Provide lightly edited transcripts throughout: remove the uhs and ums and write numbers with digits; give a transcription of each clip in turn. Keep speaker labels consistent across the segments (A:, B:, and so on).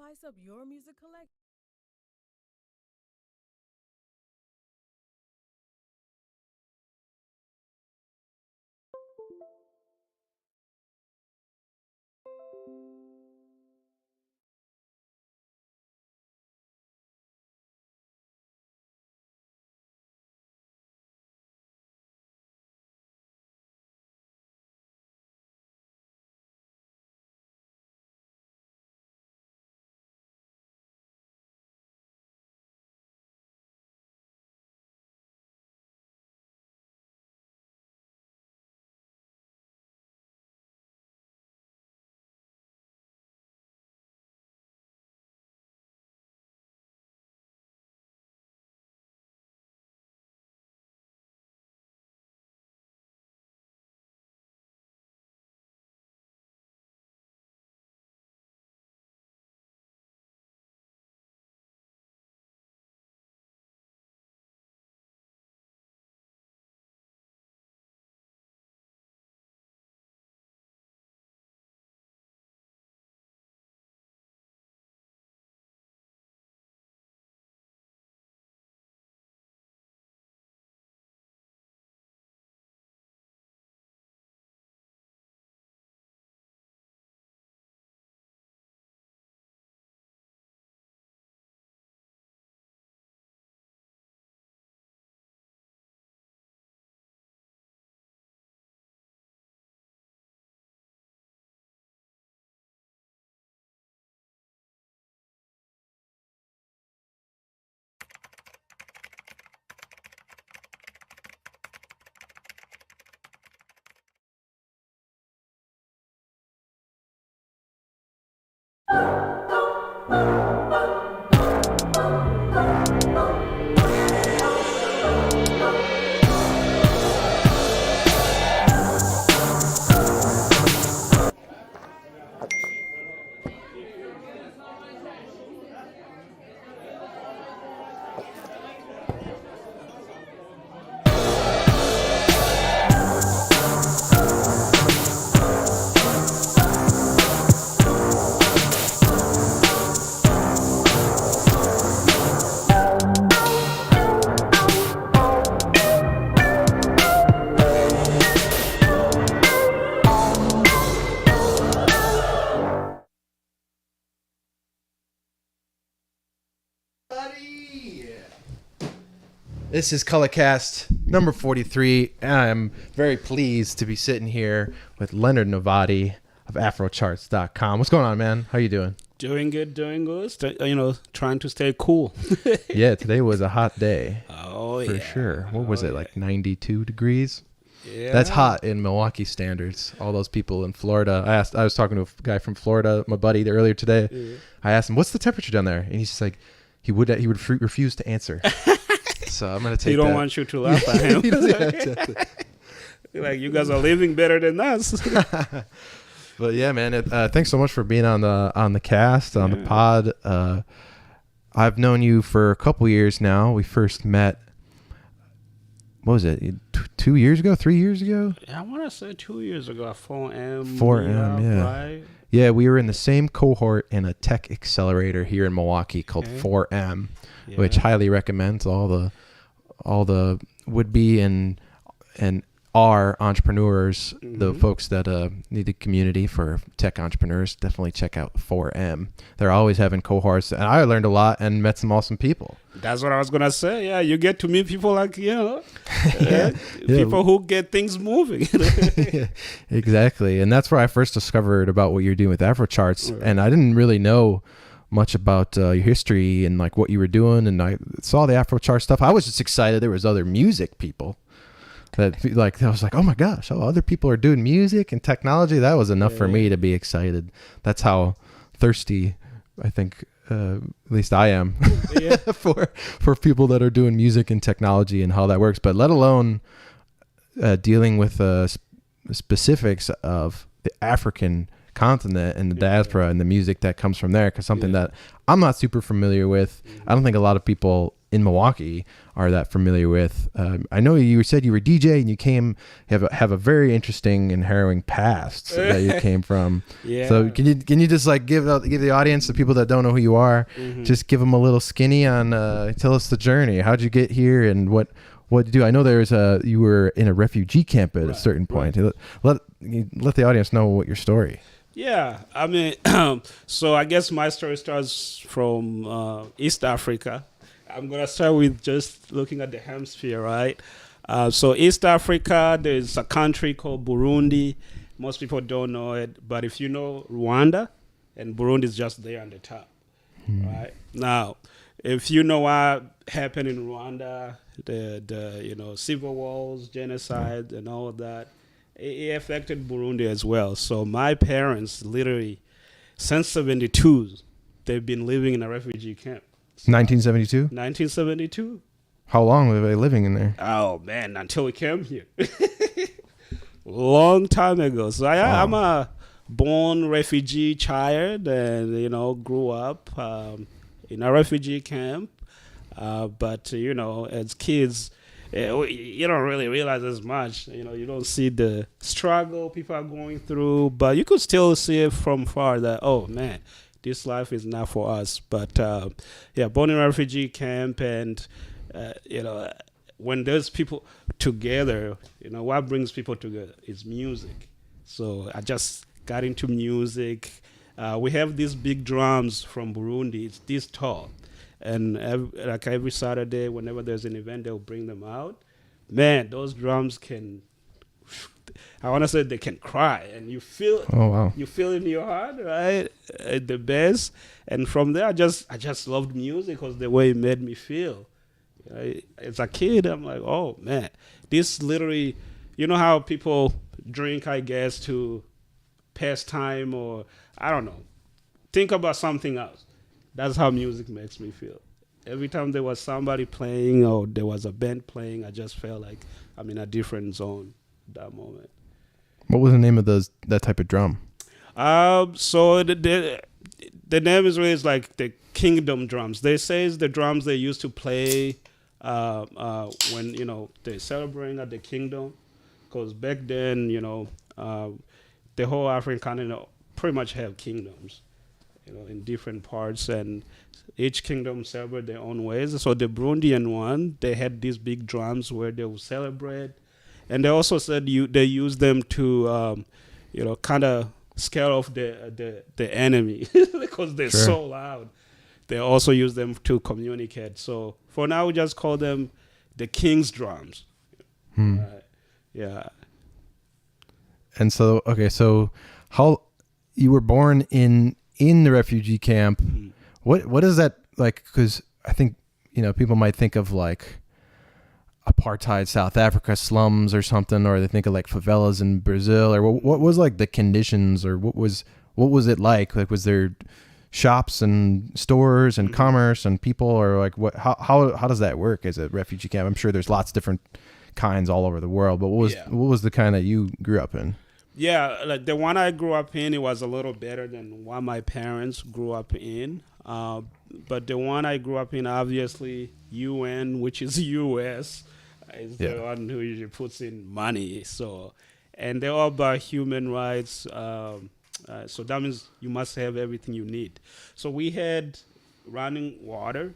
A: Spice up your music collection.
B: This is Colorcast number 43. I'm very pleased to be sitting here with Leonard Novati of Afrocharts.com. What's going on, man? How you doing?
C: Doing good. Trying to stay cool.
B: Yeah, today was a hot day.
C: Oh,
B: for sure. What was it, like 92 degrees?
C: Yeah.
B: That's hot in Milwaukee standards. All those people in Florida. I was talking to a guy from Florida, my buddy, earlier today. Yeah. I asked him, "What's the temperature down there?" And he's just like, he would refuse to answer. So I'm gonna take.
C: He don't want you to laugh at him.
B: He doesn't.
C: Like, you guys are living better than us.
B: But yeah, man. Thanks so much for being on the cast, on the pod. I've known you for a couple years now. We first met. What was it? 2 years ago? 3 years ago?
C: Yeah, I want to say 2 years ago at 4M.
B: 4M, yeah.
C: Right?
B: Yeah, we were in the same cohort in a tech accelerator here in Milwaukee called 4M, which highly recommends all the would-be and are entrepreneurs, the folks that need a community for tech entrepreneurs, definitely check out 4M. They're always having cohorts, and I learned a lot and met some awesome people.
C: That's what I was gonna say. Yeah, you get to meet people like people who get things moving.
B: Exactly, and that's where I first discovered about what you're doing with Afrocharts, and I didn't really know much about your history and like what you were doing, and I saw the Afrochart stuff. I was just excited there was other music people. That like I was like, oh my gosh, other people are doing music and technology. That was enough for me to be excited. That's how thirsty I think at least I am for people that are doing music and technology and how that works. But let alone dealing with the specifics of the African continent and the diaspora and the music that comes from there, because something that I'm not super familiar with. I don't think a lot of people in Milwaukee are that familiar with. I know you said you were DJ and you have a very interesting and harrowing past that you came from. So can you just like give the audience, the people that don't know who you are, just give them a little skinny on tell us the journey. How'd you get here and what you do? I know you were in a refugee camp at a certain point. Let the audience know what your story.
C: Yeah, I mean, so I guess my story starts from East Africa. I'm going to start with just looking at the hemisphere, right? So East Africa, there's a country called Burundi. Most people don't know it, but if you know Rwanda, and Burundi is just there on the top, right? Now, if you know what happened in Rwanda, the civil wars, genocide, and all of that, it affected Burundi as well. So my parents, literally, since 72, they've been living in a refugee camp.
B: 1972?
C: 1972.
B: How long were they living in there?
C: Oh, man, until we came here. Long time ago. So I'm a born refugee child and, grew up in a refugee camp. But, as kids, you don't really realize as much. You don't see the struggle people are going through, but you could still see it from far that, oh, man, this life is not for us. But, born in a refugee camp and, when there's people together, what brings people together is music. So I just got into music. We have these big drums from Burundi. It's this tall. And every Saturday, whenever there's an event, they'll bring them out. Man, those drums I want to say they can cry, and you feel you feel in your heart, right? The bass. And from there, I just loved music because the way it made me feel. As a kid, I'm like, oh man, this literally, how people drink, I guess, to pass time, or I don't know, think about something else. That's how music makes me feel. Every time there was somebody playing or there was a band playing, I just felt like I'm in a different zone that moment.
B: What was the name of that type of drum?
C: So the name is really like the kingdom drums. They say it's the drums they used to play when they're celebrating at the kingdom, because back then the whole African continent pretty much have kingdoms, in different parts, and each kingdom celebrate their own ways. So the Burundian one, they had these big drums where they would celebrate, and they also said they use them to kind of scare off the enemy because they're so loud. They also use them to communicate. So for now, we just call them the king's drums. Yeah.
B: And so, okay, so how you were born in the refugee camp? What is that like? Because I think people might think of like apartheid South Africa slums or something, or they think of like favelas in Brazil, or what was like the conditions, or what was it like? Like, was there shops and stores and commerce and people, or like how does that work as a refugee camp? I'm sure there's lots of different kinds all over the world, but what was the kind that you grew up in?
C: Yeah, like the one I grew up in, it was a little better than what my parents grew up in. But the one I grew up in, obviously, UN, which is US, is the one who usually puts in money. So, and they're all about human rights. So that means you must have everything you need. So we had running water.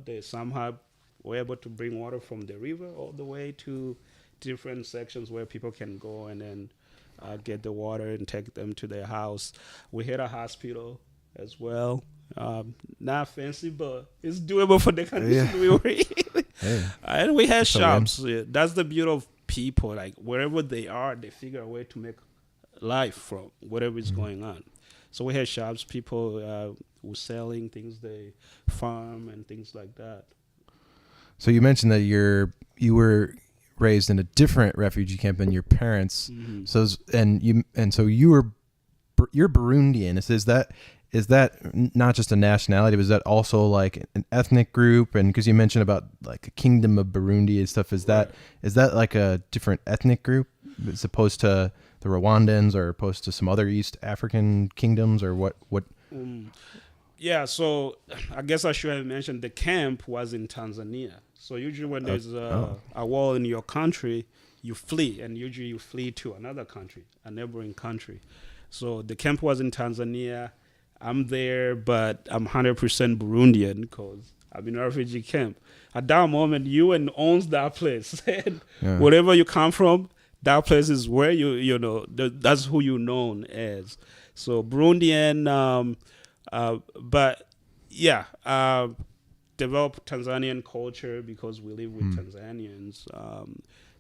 C: They somehow were able to bring water from the river all the way to different sections where people can go and then get the water and take them to their house. We had a hospital as well. Not fancy, but it's doable for the condition we were in.
B: Hey,
C: And we had
B: that's a win.
C: shops. Yeah, that's the beauty of people. Like wherever they are, they figure a way to make life from whatever is going on. So we had shops. People were selling things they farm and things like that.
B: So you mentioned that you were raised in a different refugee camp than your parents.
C: Mm-hmm.
B: So you're Burundian. Is that not just a nationality? Was that also like an ethnic group? And because you mentioned about like the Kingdom of Burundi and stuff, is that like a different ethnic group as opposed to the Rwandans or opposed to some other East African kingdoms or what?
C: Yeah, so I guess I should have mentioned the camp was in Tanzania. So usually when there's a war in your country, you flee, and usually you flee to another country, a neighboring country. So the camp was in Tanzania. I'm there, but I'm 100% Burundian because I'm in a refugee camp. At that moment, UN owns that place. And wherever you come from, that place is where you know, that's who you're known as. So Burundian, but yeah, develop Tanzanian culture because we live with Tanzanians.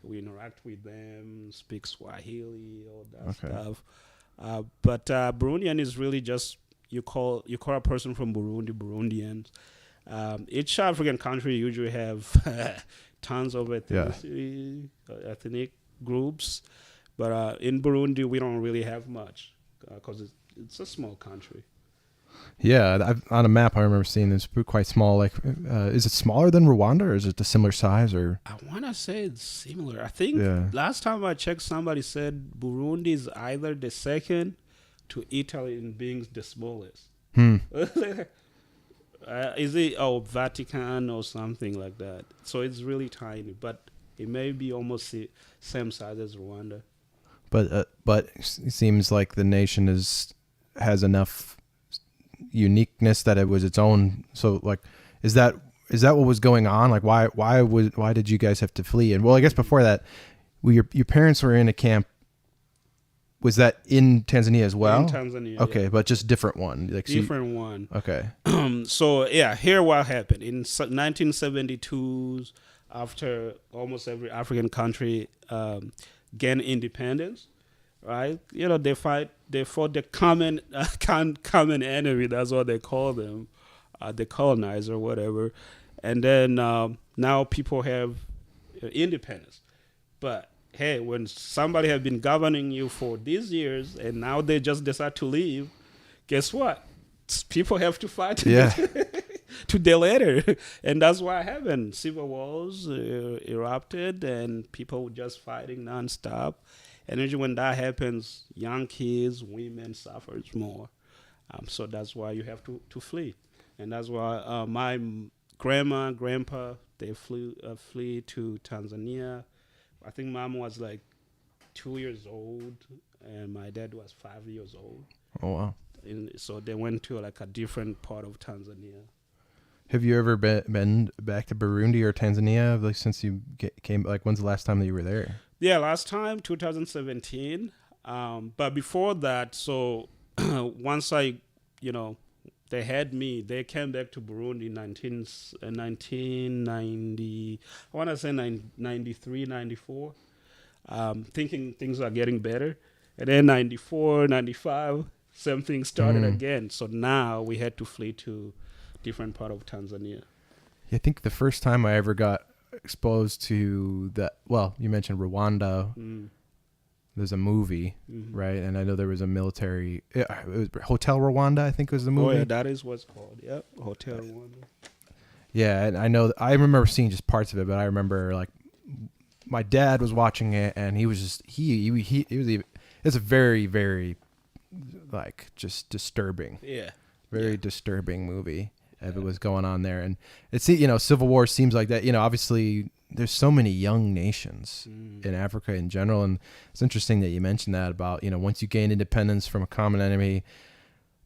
C: We interact with them, speak Swahili, all that stuff. But Burundian is really just you call a person from Burundi Burundian. Each African country usually have tons of ethnic groups, but in Burundi we don't really have much because it's a small country.
B: Yeah, on a map I remember seeing it's quite small. Like, is it smaller than Rwanda, or is it a similar size? Or
C: I want to say it's similar. I think last time I checked, somebody said Burundi is either the second to Italy in being the smallest. Is it Vatican or something like that? So it's really tiny, but it may be almost the same size as Rwanda.
B: but it seems like the nation has enough uniqueness that it was its own. So like, is that what was going on? Like, why did you guys have to flee? And well, I guess before that, your parents were in a camp. Was that in Tanzania as well?
C: In Tanzania.
B: Okay,
C: yeah.
B: but just different one. Like
C: Different one.
B: Okay.
C: So yeah, here what happened in 1972, after almost every African country gained independence, right? You know, they fought the common enemy. That's what they call them, the colonizer, whatever. And then now people have independence, but hey, when somebody has been governing you for these years and now they just decide to leave, guess what? People have to fight to their later. And that's what happened. Civil wars erupted and people just fighting nonstop. And usually when that happens, young kids, women suffers more. So that's why you have to flee. And that's why my grandma, grandpa, they flee to Tanzania. I think mom was like 2 years old and my dad was 5 years old.
B: Oh, wow.
C: So they went to like a different part of Tanzania.
B: Have you ever been back to Burundi or Tanzania like since you came? Like, when's the last time that you were there?
C: Yeah, last time 2017. But before that, so once they had me, they came back to Burundi in 1990. I want to say 93, 94. Thinking things are getting better, and then 94, 95, same thing started again. So now we had to flee to different part of Tanzania.
B: Yeah, I think the first time I ever got exposed to that, well, you mentioned Rwanda. There's a movie, right? And I know there was a military, it was Hotel Rwanda, I think was the movie.
C: Oh yeah, that is what's called. Yep, Hotel Rwanda.
B: Yeah, and I remember seeing just parts of it, but I remember like my dad was watching it and he was just, it's a very, very like just disturbing.
C: Yeah.
B: Very disturbing movie of it was going on there. And it's, Civil War seems like that, obviously there's so many young nations in Africa in general. And it's interesting that you mentioned that about, once you gain independence from a common enemy,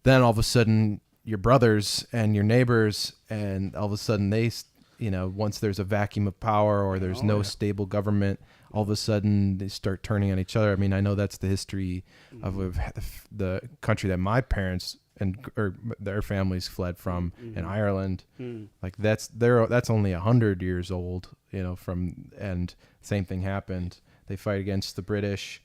B: then all of a sudden your brothers and your neighbors, and all of a sudden they, once there's a vacuum of power or there's no stable government, all of a sudden they start turning on each other. I mean, I know that's the history of the country that my parents or their families fled from in Ireland. Like that's only 100 years old, and same thing happened. They fight against the British,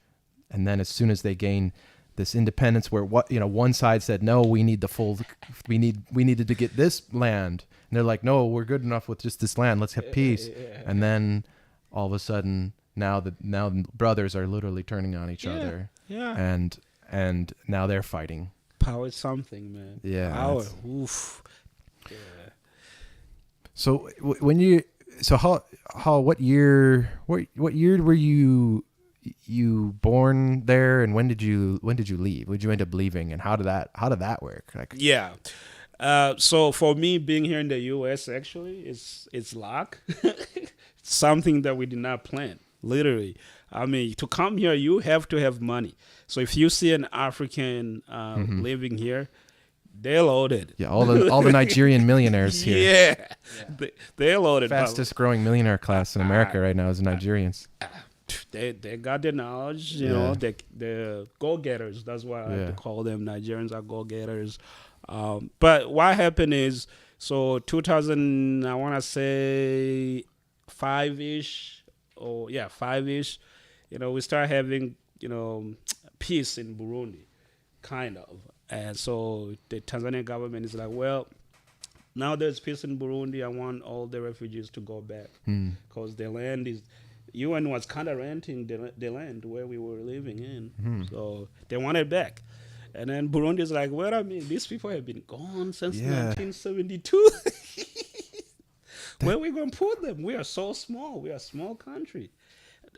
B: and then as soon as they gain this independence, where one side said no, we needed to get this land, and they're like, no, we're good enough with just this land, let's have peace. And then all of a sudden now the brothers are literally turning on each other, and now they're fighting.
C: Power is something, man.
B: Yeah.
C: Power. Oof. Yeah.
B: So what year were you born there, and when did you leave? Would you end up leaving, and how did that work? Like,
C: yeah. So for me, being here in the U.S. actually it's luck. It's something that we did not plan. Literally, I mean, to come here, you have to have money. So if you see an African living here, they're loaded.
B: Yeah, all the Nigerian millionaires here.
C: Yeah. They're loaded.
B: Fastest growing millionaire class in America right now is Nigerians.
C: They got the knowledge, you know. They're go-getters. That's why I like to call them. Nigerians are go-getters. But what happened is, so 2000, I want to say 5-ish. We start having, peace in Burundi, kind of. And so the Tanzanian government is like, well, now there's peace in Burundi. I want all the refugees to go back because the land is, UN was kind of renting the land where we were living in. So they want it back. And then Burundi is like, well, I mean, these people have been gone since 1972. Where are we going to put them? We are so small. We are a small country.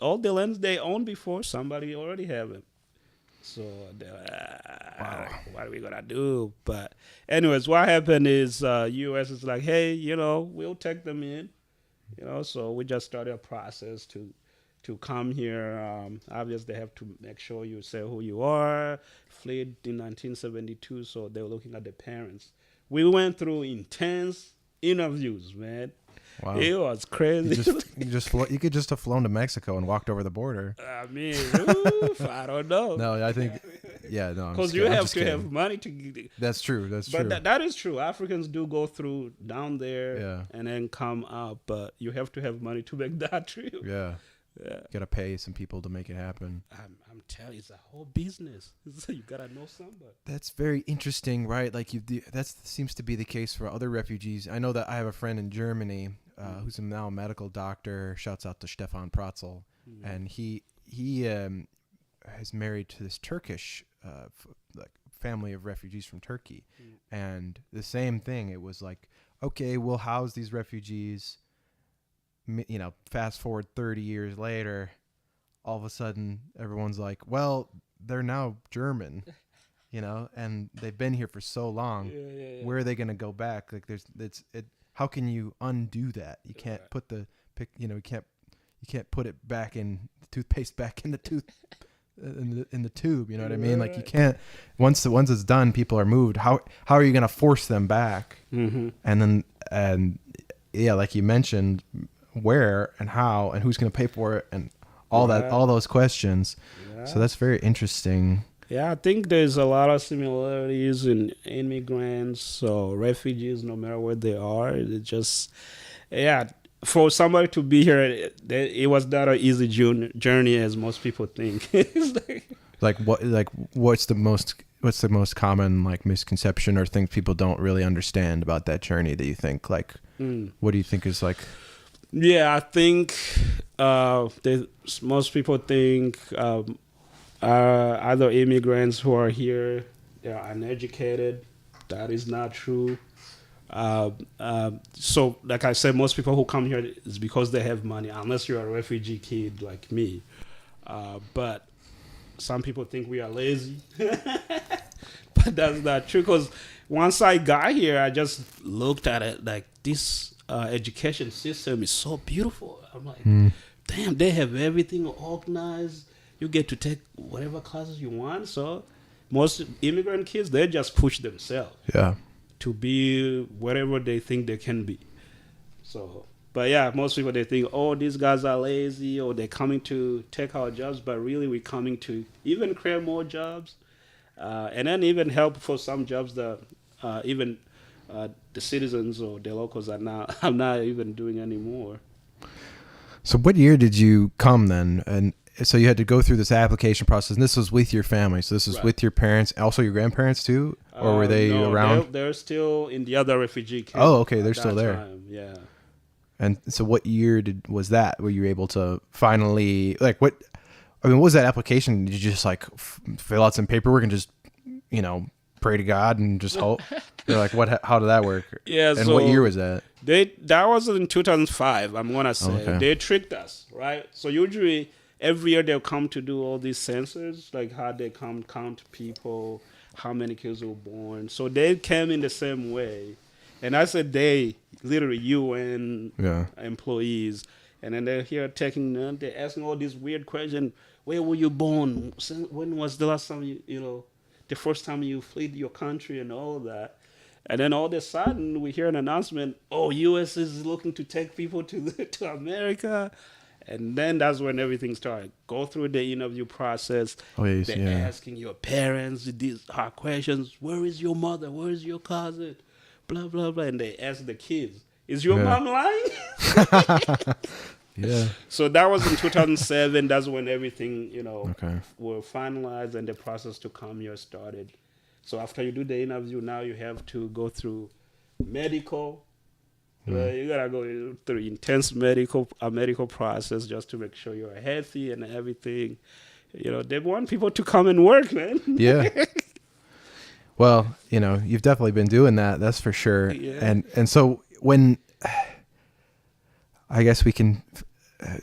C: All the lands they owned before, somebody already have them. So what are we going to do? But anyways, what happened is U.S. is like, hey, we'll take them in. So we just started a process to come here. Obviously, they have to make sure you say who you are. Fled in 1972, so they were looking at the parents. We went through intense interviews, man.
B: Wow.
C: It was crazy.
B: You could just have flown to Mexico and walked over the border.
C: I mean, I don't know.
B: No, I think, no.
C: Because you have to have money to get.
B: That's true.
C: But that is true. Africans do go through down there and then come up, but you have to have money to make that trip.
B: Yeah. You gotta pay some people to make it happen.
C: I'm telling you, it's a whole business. You gotta know somebody.
B: That's very interesting, right? Like that seems to be the case for other refugees. I know that I have a friend in Germany who's now a medical doctor. Shouts out to Stefan Pratzel, and he is married to this Turkish family of refugees from Turkey, and the same thing. It was like, okay, we'll house these refugees. Fast forward 30 years later, all of a sudden everyone's like, well, they're now German, and they've been here for so long. Where are they going to go back? Like how can you undo that? You can't put you can't put it back in the toothpaste back in the in the tube. You know what I mean? Like you can't, once it's done, people are moved. How are you going to force them back? And like you mentioned, where and how and who's going to pay for it and all those questions. So that's very interesting.
C: I think there's a lot of similarities in immigrants or refugees, no matter where they are. It just for somebody to be here, it was not an easy journey as most people think.
B: What's the most common misconception or things people don't really understand about that journey that you think what do you think is like?
C: I think most people think other immigrants who are here, they are uneducated. That is not true. So, like I said, most people who come here is because they have money, unless you're a refugee kid like me. But some people think we are lazy. But that's not true, because once I got here, I just looked at it like this. Education system is so beautiful. I'm like, damn, they have everything organized. You get to take whatever classes you want. So most immigrant kids, they just push themselves to be whatever they think they can be. So But yeah, most people they think, oh, these guys are lazy or they're coming to take our jobs, but really we're coming to even create more jobs, and then even help for some jobs that even the citizens or the locals are now I'm not even doing anymore.
B: So what year did you come then? And so you had to go through this application process, and this was with your family. So this was
C: Right.
B: with your parents, also your grandparents too, or were they
C: No,
B: around?
C: They're still in the other refugee camp.
B: Oh, okay, they're
C: at
B: still
C: that
B: there.
C: time, yeah.
B: And so what year was that? Were you able to finally, like, what was that application? Did you just like fill out some paperwork and just, pray to God and just hope? You're like, how did that work?
C: Yeah.
B: And
C: so
B: what year was that?
C: That was in 2005. I'm gonna say
B: okay.
C: They tricked us, right? So usually every year they'll come to do all these census, like how they come count people, how many kids were born. So they came in the same way, and I said they, literally UN employees, and then they're here they're asking all these weird questions. Where were you born? When was the last time the first time you fled your country and all that? And then all of a sudden we hear an announcement, oh, US is looking to take people to America. And then that's when everything started. Go through the interview process.
B: Oh, yes,
C: They're asking your parents these hard questions. Where is your mother? Where is your cousin? Blah, blah, blah. And they ask the kids, is your mom lying?
B: Yeah.
C: So that was in 2007. That's when everything, were finalized and the process to come here started. So after you do the interview, now you have to go through medical. You gotta go through intense medical process just to make sure you're healthy and everything. They want people to come and work, man.
B: Yeah. Well, you've definitely been doing that. That's for sure.
C: Yeah.
B: And so when, I guess we can.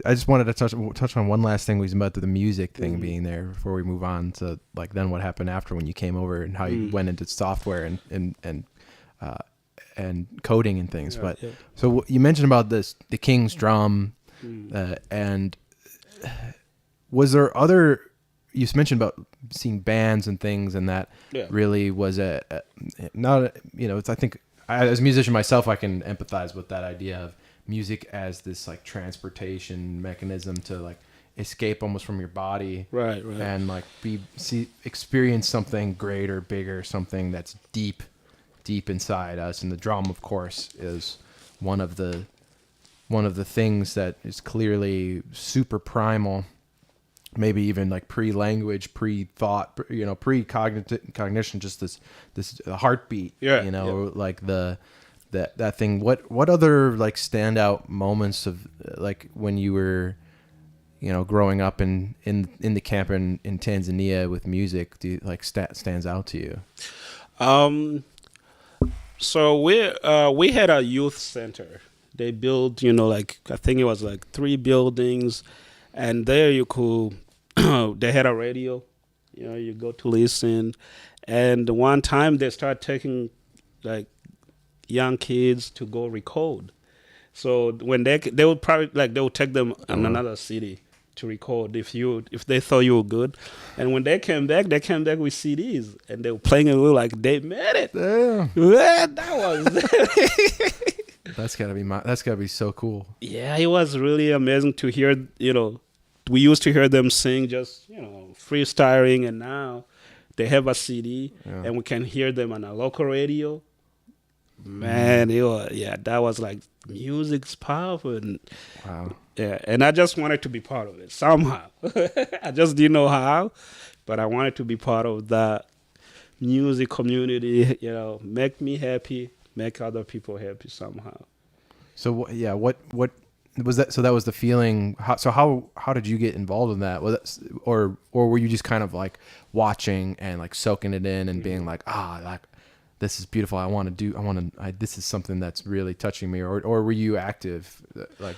B: I just wanted to touch on one last thing. We about the music thing being there before we move on to like then what happened after when you came over and how you went into software and coding and things. So you mentioned about the King's drum, and was there other? You mentioned about seeing bands and things, and that really was not. I think as a musician myself, I can empathize with that idea of music as this like transportation mechanism to like escape almost from your body,
C: right,
B: and like experience something greater, bigger, something that's deep inside us. And the drum, of course, is one of the things that is clearly super primal, maybe even like pre-language, pre-thought, pre-cognition, just this heartbeat, like that thing. What other like standout moments of like when you were, growing up in the camp in Tanzania with music, do you, like stands out to you?
C: So we had a youth center. They built, like I think it was like 3 buildings, and there you could. They had a radio, you go to listen, and one time they started taking like young kids to go record. So when they would probably they would take them in another city to record if they thought you were good, and when they came back with CDs and they were playing it. We were like, they made it.
B: Damn.
C: Yeah, that was.
B: That's gotta be so cool.
C: Yeah, it was really amazing to hear. We used to hear them sing just freestyling, and now they have a CD and we can hear them on a local radio. Man, that was like music's powerful. And,
B: wow.
C: Yeah, and I just wanted to be part of it somehow. I just didn't know how, but I wanted to be part of that music community. Make me happy, make other people happy somehow.
B: So what was that? So that was the feeling. How did you get involved in that? Was that, or were you just kind of like watching and like soaking it in and being like, like this is beautiful. This is something that's really touching me. Or were you active like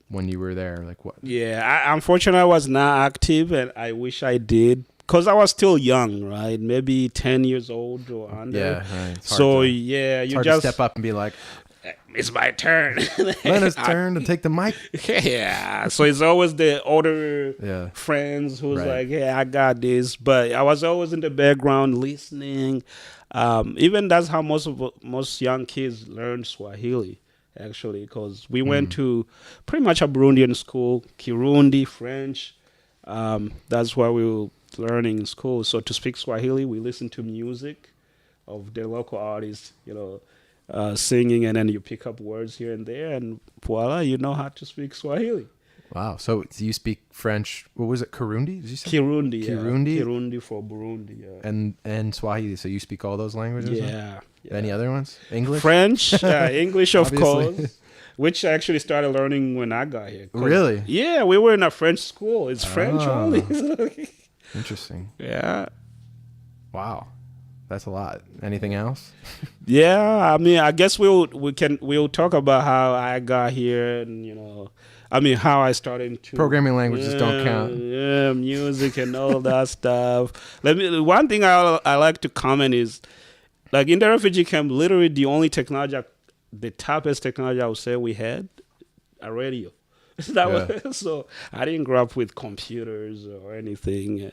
B: when you were there? Like what?
C: Yeah, unfortunately, I was not active, and I wish I did. Because I was still young, right? Maybe 10 years old or under.
B: Yeah, right.
C: So,
B: it's
C: you
B: hard
C: just
B: to step up and be like,
C: it's my turn.
B: Leonard's turn to take the mic.
C: Yeah. So it's always the older friends who's like, hey, I got this. But I was always in the background listening. Even that's how most young kids learn Swahili. actually, because we went to pretty much a Burundian school, Kirundi, French. That's what we were learning in school. So to speak Swahili, we listen to music of the local artists, singing, and then you pick up words here and there, and voila, you know how to speak Swahili.
B: Wow. So do you speak French? What was it? Kirundi? Did you say?
C: Kirundi,
B: Kirundi?
C: yeah. Kirundi for Burundi, yeah.
B: And Swahili. So you speak all those languages?
C: Yeah.
B: Any other ones? English?
C: French, English, of
B: Obviously.
C: course, which I actually started learning when I got here.
B: Really?
C: Yeah, we were in a French school. It's French only.
B: Interesting.
C: Yeah.
B: Wow. That's a lot. Anything else?
C: Yeah, I mean, I guess we'll talk about how I got here, and how I started to
B: Programming languages don't count.
C: Yeah, music and all that stuff. One thing I like to comment is, like, in the refugee camp, literally the only technology, the toughest technology I would say we had, a radio. So I didn't grow up with computers or anything,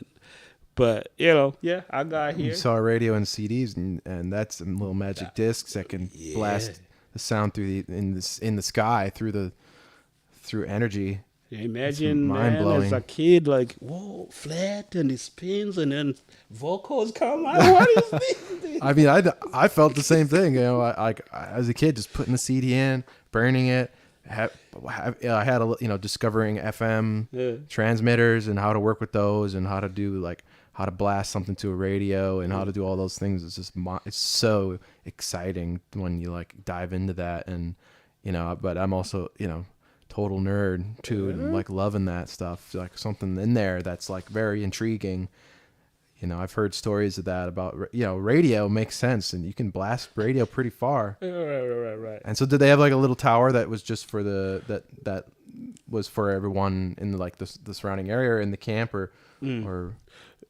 C: but I got here.
B: You saw a radio and CDs, and that's some little magic discs that can blast the sound through in the sky through energy.
C: Imagine,
B: mind-blowing.
C: man, as a kid, like, whoa, flat, and it spins, and then vocals come out. What is this?
B: I mean, I felt the same thing. I as a kid, just putting the CD in, burning it. I had discovering FM transmitters and how to work with those, and how to blast something to a radio, and how to do all those things. It's just it's so exciting when you dive into that, and but I'm also total nerd too, and loving that stuff, something in there that's very intriguing. I've heard stories of that about radio makes sense, and you can blast radio pretty far.
C: Right.
B: And so did they have a little tower that was just for that was for everyone in the surrounding area or in the camp or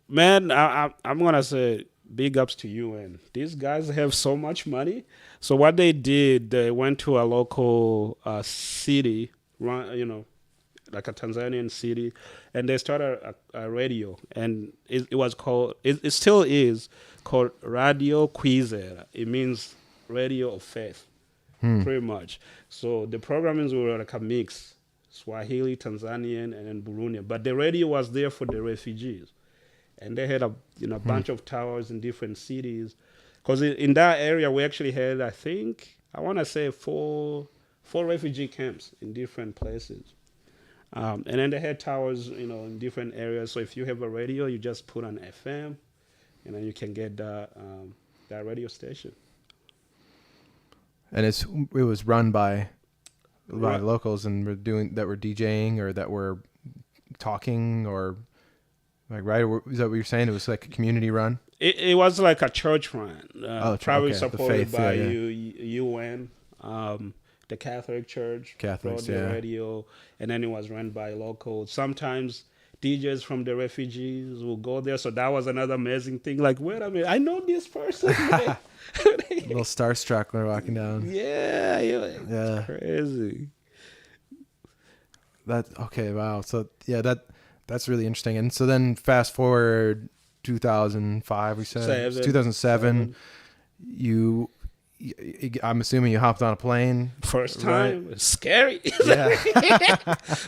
C: Man, I'm gonna say big ups to you, and these guys have so much money. So what they did, they went to a local city, like a Tanzanian city, and they started a radio, and it was called, it still is called Radio Kwizera. It means radio of faith, pretty much. So the programmings were like a mix, Swahili, Tanzanian, and then Burundian. But the radio was there for the refugees, and they had a bunch of towers in different cities. Because in that area, we actually had, I want to say four refugee camps in different places. And then they had towers, in different areas. So if you have a radio, you just put on FM, and then you can get that radio station.
B: And it was run by locals, and were DJing or that were talking, or right? Is that what you're saying? It was like a community run.
C: It was like a church run, probably supported
B: faith,
C: by UN. The Catholic Church brought the radio, and then it was run by locals. Sometimes DJs from the refugees will go there. So that was another amazing thing. Like, wait a minute, I know this person.
B: A little starstruck when we're walking down.
C: Yeah. Crazy.
B: Wow. So that's really interesting. And so then fast forward 2005, we said 2007. I'm assuming you hopped on a plane.
C: First time. Right? Scary.
B: Yeah.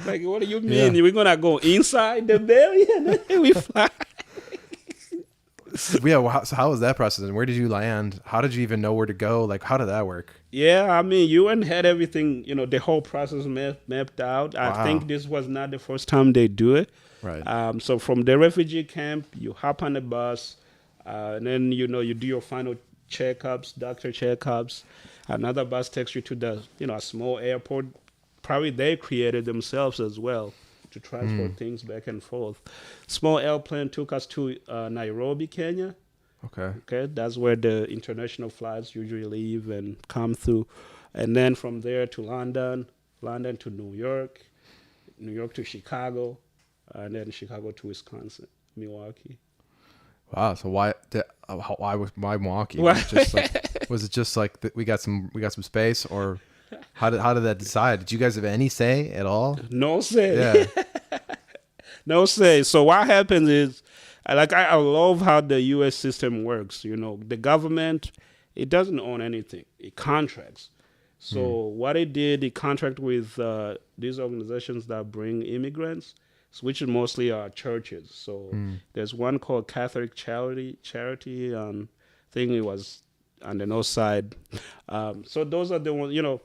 C: Like, what do you mean? We're going to go inside the belly and then we fly?
B: Yeah. So how was that process? And where did you land? How did you even know where to go? How did that work?
C: Yeah, I mean, UN had everything, the whole process mapped out. Wow. I think this was not the first time they do it.
B: Right.
C: So from the refugee camp, you hop on the bus, and then, you do your final doctor checkups. Another bus takes you to the, a small airport. Probably they created themselves as well to transport things back and forth. Small airplane took us to Nairobi, Kenya. Okay, that's where the international flights usually leave and come through. And then from there to London to New York to Chicago, and then Chicago to Wisconsin, Milwaukee.
B: Wow. So why Milwaukee? Was it just we got some space, or how did that decide? Did you guys have any say at all?
C: No say.
B: Yeah.
C: No say. So what happens is, I love how the U.S. system works. The government, it doesn't own anything. It contracts. So what he did, he contract with these organizations that bring immigrants, which mostly are churches. So there's one called Catholic Charity. I think it was on the north side. So those are the ones,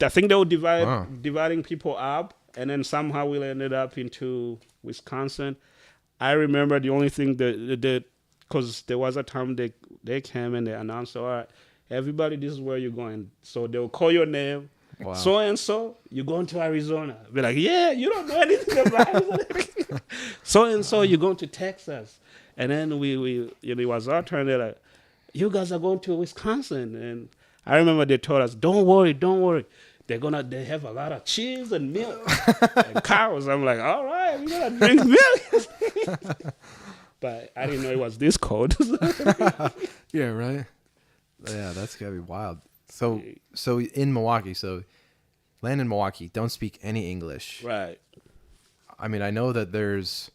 C: I think they were dividing people up, and then somehow we ended up into Wisconsin. I remember the only thing that because there was a time they came and they announced, all right, everybody, this is where you're going. So they'll call your name.
B: Wow.
C: So and so, you're going to Arizona. Be like, yeah, you don't know anything about Arizona. So and so, you're going to Texas. And then it was our turn. They're like, you guys are going to Wisconsin. And I remember they told us, don't worry. They have a lot of cheese and milk and cows. I'm like, all right, we're gonna drink milk. But I didn't know it was this cold.
B: Yeah, right. Yeah, that's gotta be wild. So in Milwaukee, land in Milwaukee, don't speak any English.
C: Right.
B: I mean, I know that there's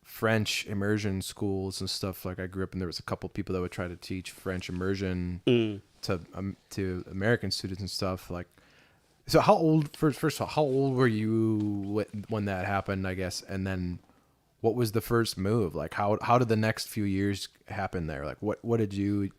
B: French immersion schools and stuff. Like I grew up and there was a couple people that would try to teach French immersion to American students and stuff. Like, so how old? First of all, how old were you when that happened? I guess, and then what was the first move? Like, how did the next few years happen there? Like, what were you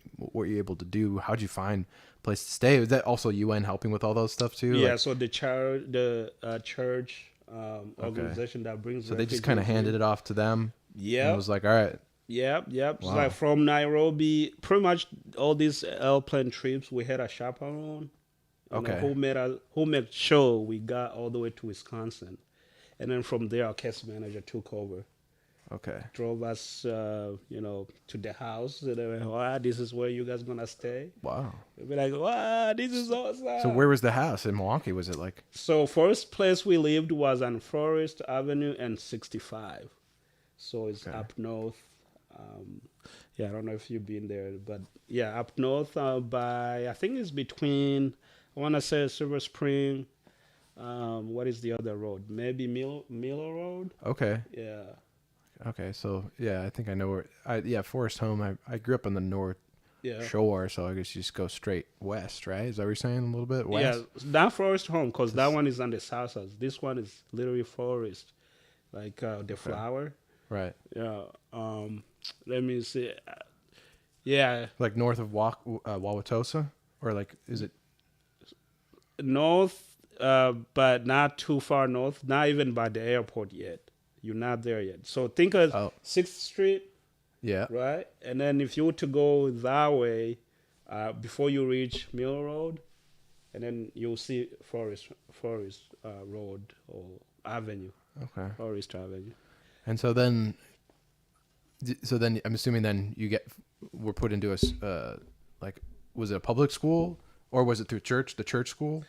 B: able to do? How did you find a place to stay? Was that also UN helping with all those stuff too?
C: Yeah.
B: Like,
C: So the church organization that brings.
B: So they just kind of handed it off to them.
C: Yeah.
B: It was like, all right.
C: Yep.
B: Wow.
C: So like from Nairobi, pretty much all these airplane trips, we had a chaperone.
B: Okay.
C: Who made sure we got all the way to Wisconsin, and then from there our case manager took over.
B: Okay.
C: Drove us, to the house. And they went, wow, this is where you guys gonna stay.
B: Wow.
C: We'd be like, wow, this is awesome.
B: So where was the house in Milwaukee? Was it like?
C: So first place we lived was on Forest Avenue and 65. So it's up north. I don't know if you've been there, but yeah, up north by, I think it's between, I want to say Silver Spring. What is the other road? Maybe Miller Road?
B: Okay.
C: Yeah.
B: Okay, so yeah, I think I know where. Forest Home. I grew up on the North Shore, so I guess you just go straight west, right? Is that what you're saying? A little bit west.
C: Yeah, not Forest Home, because that one is on the south side. This one is literally forest, like the flower.
B: Right.
C: Yeah. Let me see. Yeah.
B: Like north of Wauwatosa, or like is it
C: north? But not too far north. Not even by the airport yet. You're not there yet. So think of 6th Street.
B: Yeah.
C: Right? And then if you were to go that way, before you reach Mill Road, and then you'll see Forest Road or Avenue.
B: Okay.
C: Forest Avenue.
B: And so then I'm assuming then were put into was it a public school or was it through the church school?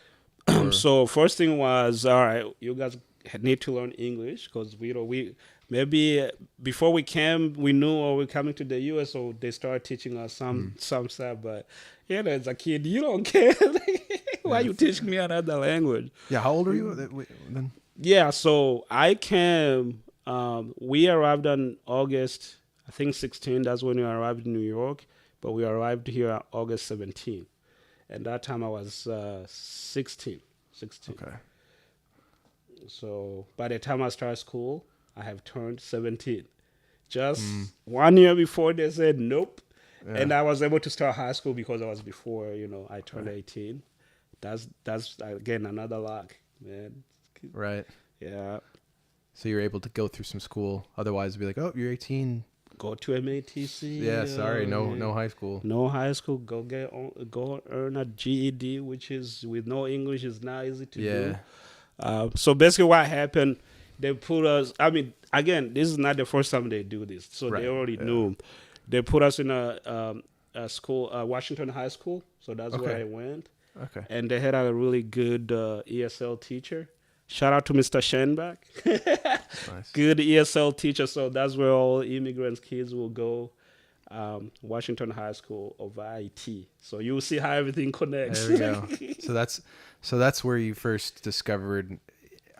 C: So first thing was, all right, you guys need to learn English because we maybe before we came we knew or we're coming to the US, so they started teaching us some stuff. But as a kid, you don't care. Why you teaching me another language?
B: Yeah, how old are you then?
C: Yeah, so I came. We arrived on August, I think 16. That's when we arrived in New York. But we arrived here on August 17. And that time I was 16.
B: Okay.
C: So by the time I started school, I have turned 17. Just 1 year before they said nope. Yeah. And I was able to start high school because I was before, I turned 18. That's again another luck, man.
B: Right.
C: Yeah.
B: So you're able to go through some school. Otherwise, it'd be like, oh, you're 18.
C: Go to MATC.
B: Yeah, sorry, no high school.
C: No high school. Go earn a GED, which is with no English is not easy to do. So basically, what happened? They put us. I mean, again, this is not the first time they do this, so they already knew. They put us in a school, Washington High School. So that's where I went.
B: Okay.
C: And they had a really good ESL teacher. Shout out to Mr. Schenbach.
B: Nice.
C: Good ESL teacher. So that's where all immigrants' kids will go. Washington High School of IT. So you will see how everything connects.
B: There we go. So that's where you first discovered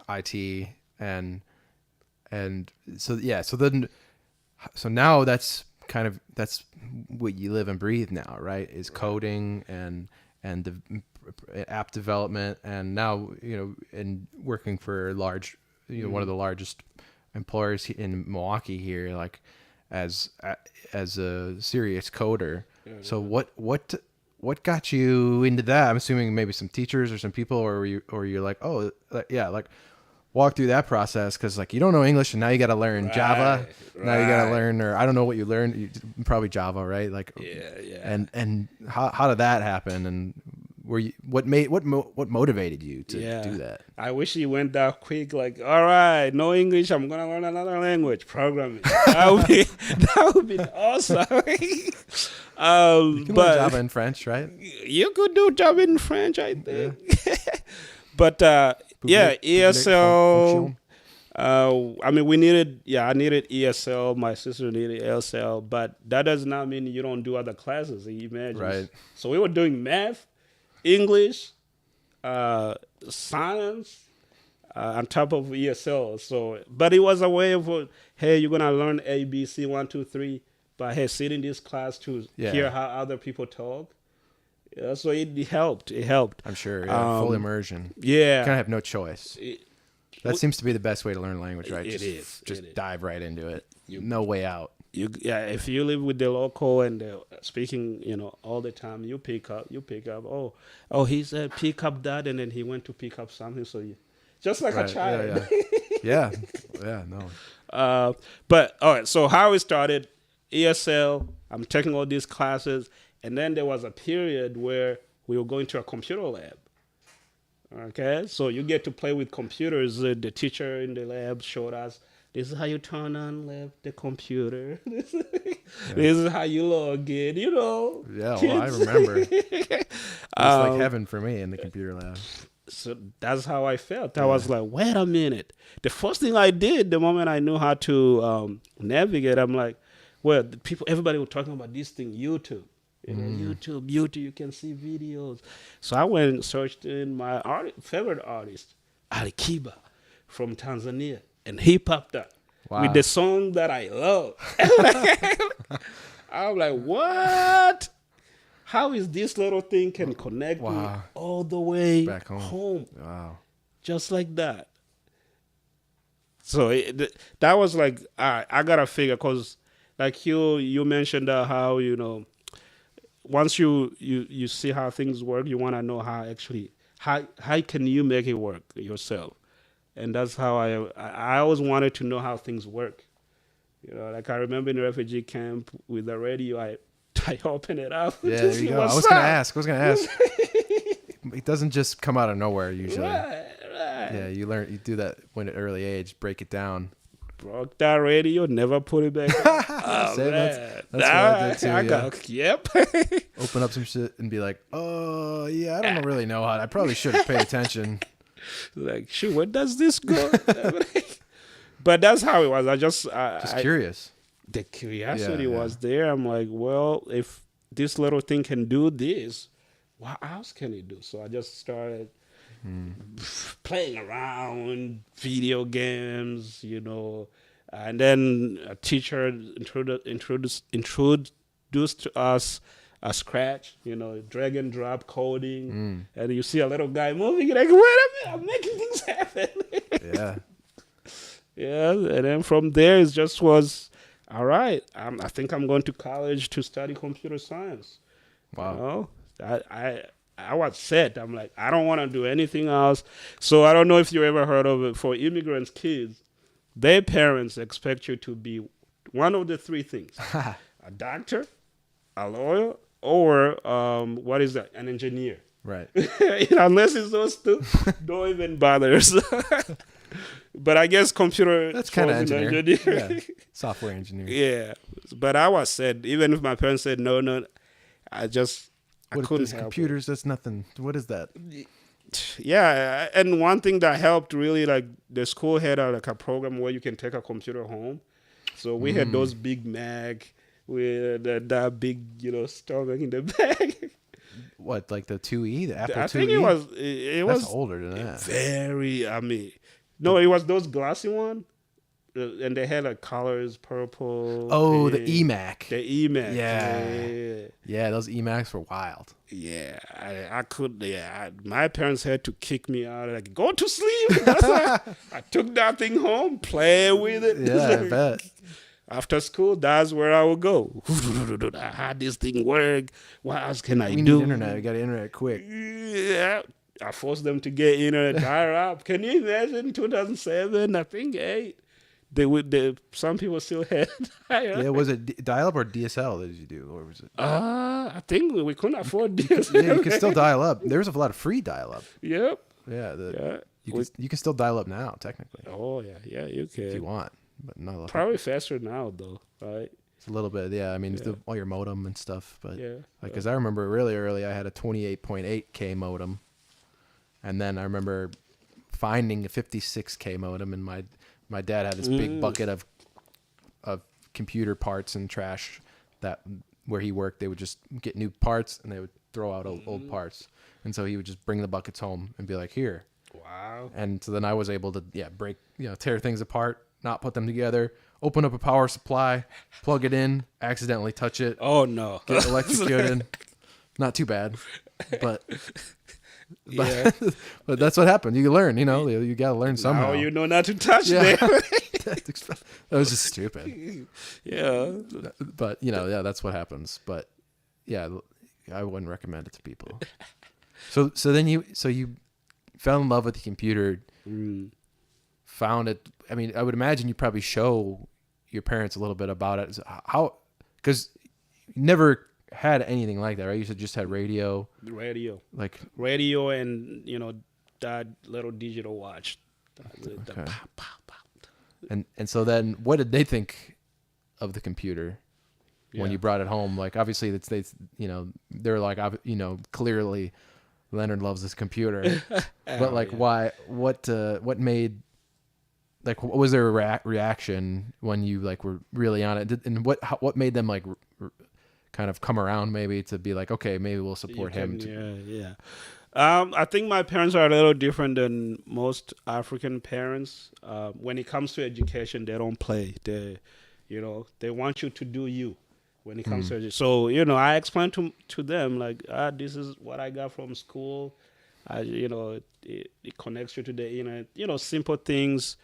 B: IT and so now that's what you live and breathe now, right? Is coding and app development, and now in working for large, one of the largest employers in Milwaukee here, like as a serious coder. So what got you into that? I'm assuming maybe some teachers or some people, or you're like, oh yeah, like walk through that process, because like you don't know English and now you got to learn Java. Now you got to learn, or I don't know what you learned, probably Java, right? Like And how did that happen? And what motivated you to do that?
C: I wish you went that quick. Like, all right, no English, I'm gonna learn another language, programming. That would be awesome.
B: You can learn Java and French, right?
C: You could do Java and French, I think. But ESL. I mean, I needed ESL. My sister needed ESL, but that does not mean you don't do other classes. Imagine.
B: Right.
C: So we were doing math, English, science, on top of ESL. So, but it was a way of, hey, you're gonna learn A, B, C, 1, 2, 3. But hey, sit in this class to hear how other people talk. Yeah, so it helped. It helped.
B: I'm sure. Yeah, full immersion.
C: Yeah.
B: You kind of have no choice. That seems to be the best way to learn language, right? Just dive right into it. No way out.
C: If you live with the local and they're speaking, all the time, you pick up. Oh, he said pick up that, and then he went to pick up something. So just like a child.
B: Yeah. No.
C: But all right. So how it started, ESL. I'm taking all these classes, and then there was a period where we were going to a computer lab. Okay, so you get to play with computers. The teacher in the lab showed us, this is how you turn on the computer. This is how you log in, Yeah,
B: well, I remember. It was like heaven for me in the computer lab.
C: So that's how I felt. I was like, wait a minute. The first thing I did, the moment I knew how to navigate, I'm like, well, everybody was talking about this thing, YouTube. YouTube, you can see videos. So I went and searched in my favorite artist, Ali Kiba from Tanzania, and he popped up with the song that I love. I'm like, what? How is this little thing can connect me all the way back home?
B: Wow. Just
C: like that. So that was like, I got to figure, because like you mentioned how, once you see how things work, you want to know how can you make it work yourself. And that's how I always wanted to know how things work. Like I remember in the refugee camp with the radio, I opened it up.
B: Yeah, there you go. I was going to ask. It doesn't just come out of nowhere usually.
C: Right.
B: Yeah, you do that when at an early age, break it down.
C: Broke that radio, never put it back on.
B: That's what I did too.
C: Yep.
B: Open up some shit and be like, oh, yeah, I don't really know how. I probably should have paid attention.
C: Like, shoot, where does this go? But that's how it was. I just
B: curious.
C: The curiosity was there. I'm like, well, if this little thing can do this, what else can it do? So I just started playing around, video games, and then a teacher introduced to us a Scratch, drag and drop coding, and you see a little guy moving, you're like, wait a minute, I'm making things happen. Yeah, and then from there it just was, all right, I think I'm going to college to study computer science.
B: Wow.
C: I was set. I'm like, I don't want to do anything else. So I don't know if you ever heard of it. For immigrants' kids, their parents expect you to be one of the three things: a doctor, a lawyer, or what is that? An engineer.
B: Right.
C: Unless it's those two, don't even bother. But I guess computer.
B: That's kind of engineer. Yeah. Software engineer.
C: Yeah, but I was said, even if my parents said no, I couldn't help
B: computers, that's nothing. What is that?
C: Yeah, and one thing that helped really, like the school had a program where you can take a computer home. So we had those big Mac with that big, stomach in the back.
B: What, like the 2E, the Apple 2E?
C: I think it was
B: older than that.
C: No, it was those glassy one. and they had like colors, purple.
B: Oh, the
C: pink,
B: EMAC.
C: The EMAC.
B: Yeah. Yeah, those EMACs were wild.
C: Yeah, I could. Yeah, my parents had to kick me out. Like, go to sleep. That's like, I took that thing home, play with it.
B: Yeah, I bet.
C: After school, that's where I would go. I had this thing work. What else can I
B: We
C: do?
B: need internet. We got internet quick.
C: Yeah, I forced them to get internet dial up. Can you imagine 2007? I think 8. Some people still had dial.
B: Yeah, was it dial-up or DSL that you do? Or was it?
C: I think we couldn't afford this.
B: Yeah, you can still dial up. There was a lot of free dial-up.
C: Yep.
B: Yeah, you can still dial up now, technically.
C: Oh, yeah, you can.
B: If you want, but not a lot.
C: Probably faster now, though, right?
B: It's a little bit, yeah. I mean, all your modem and stuff, but because I remember really early, I had a 28.8K modem, and then I remember finding a 56K modem, and my dad had this big bucket of computer parts and trash where he worked. They would just get new parts and they would throw out old parts, and so he would just bring the buckets home and be like, "Here."
C: Wow.
B: And so then I was able to break, tear things apart, not put them together, open up a power supply, plug it in, accidentally touch it.
C: Oh no.
B: Get electrocuted. Not too bad, but
C: Yeah.
B: but that's what happened. You learn, you got to learn somehow.
C: Now you know not to touch
B: Yeah.
C: them.
B: That was just stupid.
C: Yeah.
B: But that's what happens. But yeah, I wouldn't recommend it to people. So then you fell in love with the computer, found it. I mean, I would imagine you probably show your parents a little bit about it. How, because you never had anything like that, right? You just had radio. Radio
C: and that little digital watch. The
B: Okay.
C: pop, pop, pop.
B: And so then what did they think of the computer when you brought it home? Like, obviously they're like, clearly Leonard loves this computer, but like, why, what made, like, what was their reaction when you like were really on it? And what made them like kind of come around maybe to be like, okay, maybe we'll support him.
C: Yeah. I think my parents are a little different than most African parents. When it comes to education, they don't play. They want you to do you. When it comes to education, so I explained to them like, this is what I got from school. It connects you to the internet. Simple things,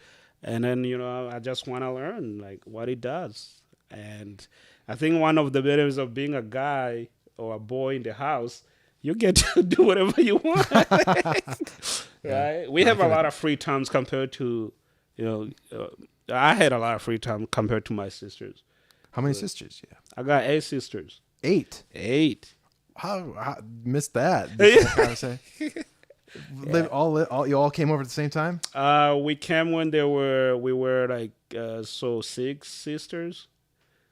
C: and then I just want to learn like what it does. And I think one of the benefits of being a guy or a boy in the house, you get to do whatever you want. Right? We have a lot of free times compared to, I had a lot of free time compared to my sisters.
B: How many sisters? Yeah,
C: I got 8 sisters.
B: 8.
C: 8.
B: How missed that? I would say. They you all came over at the same time?
C: We came when we were like 6 sisters.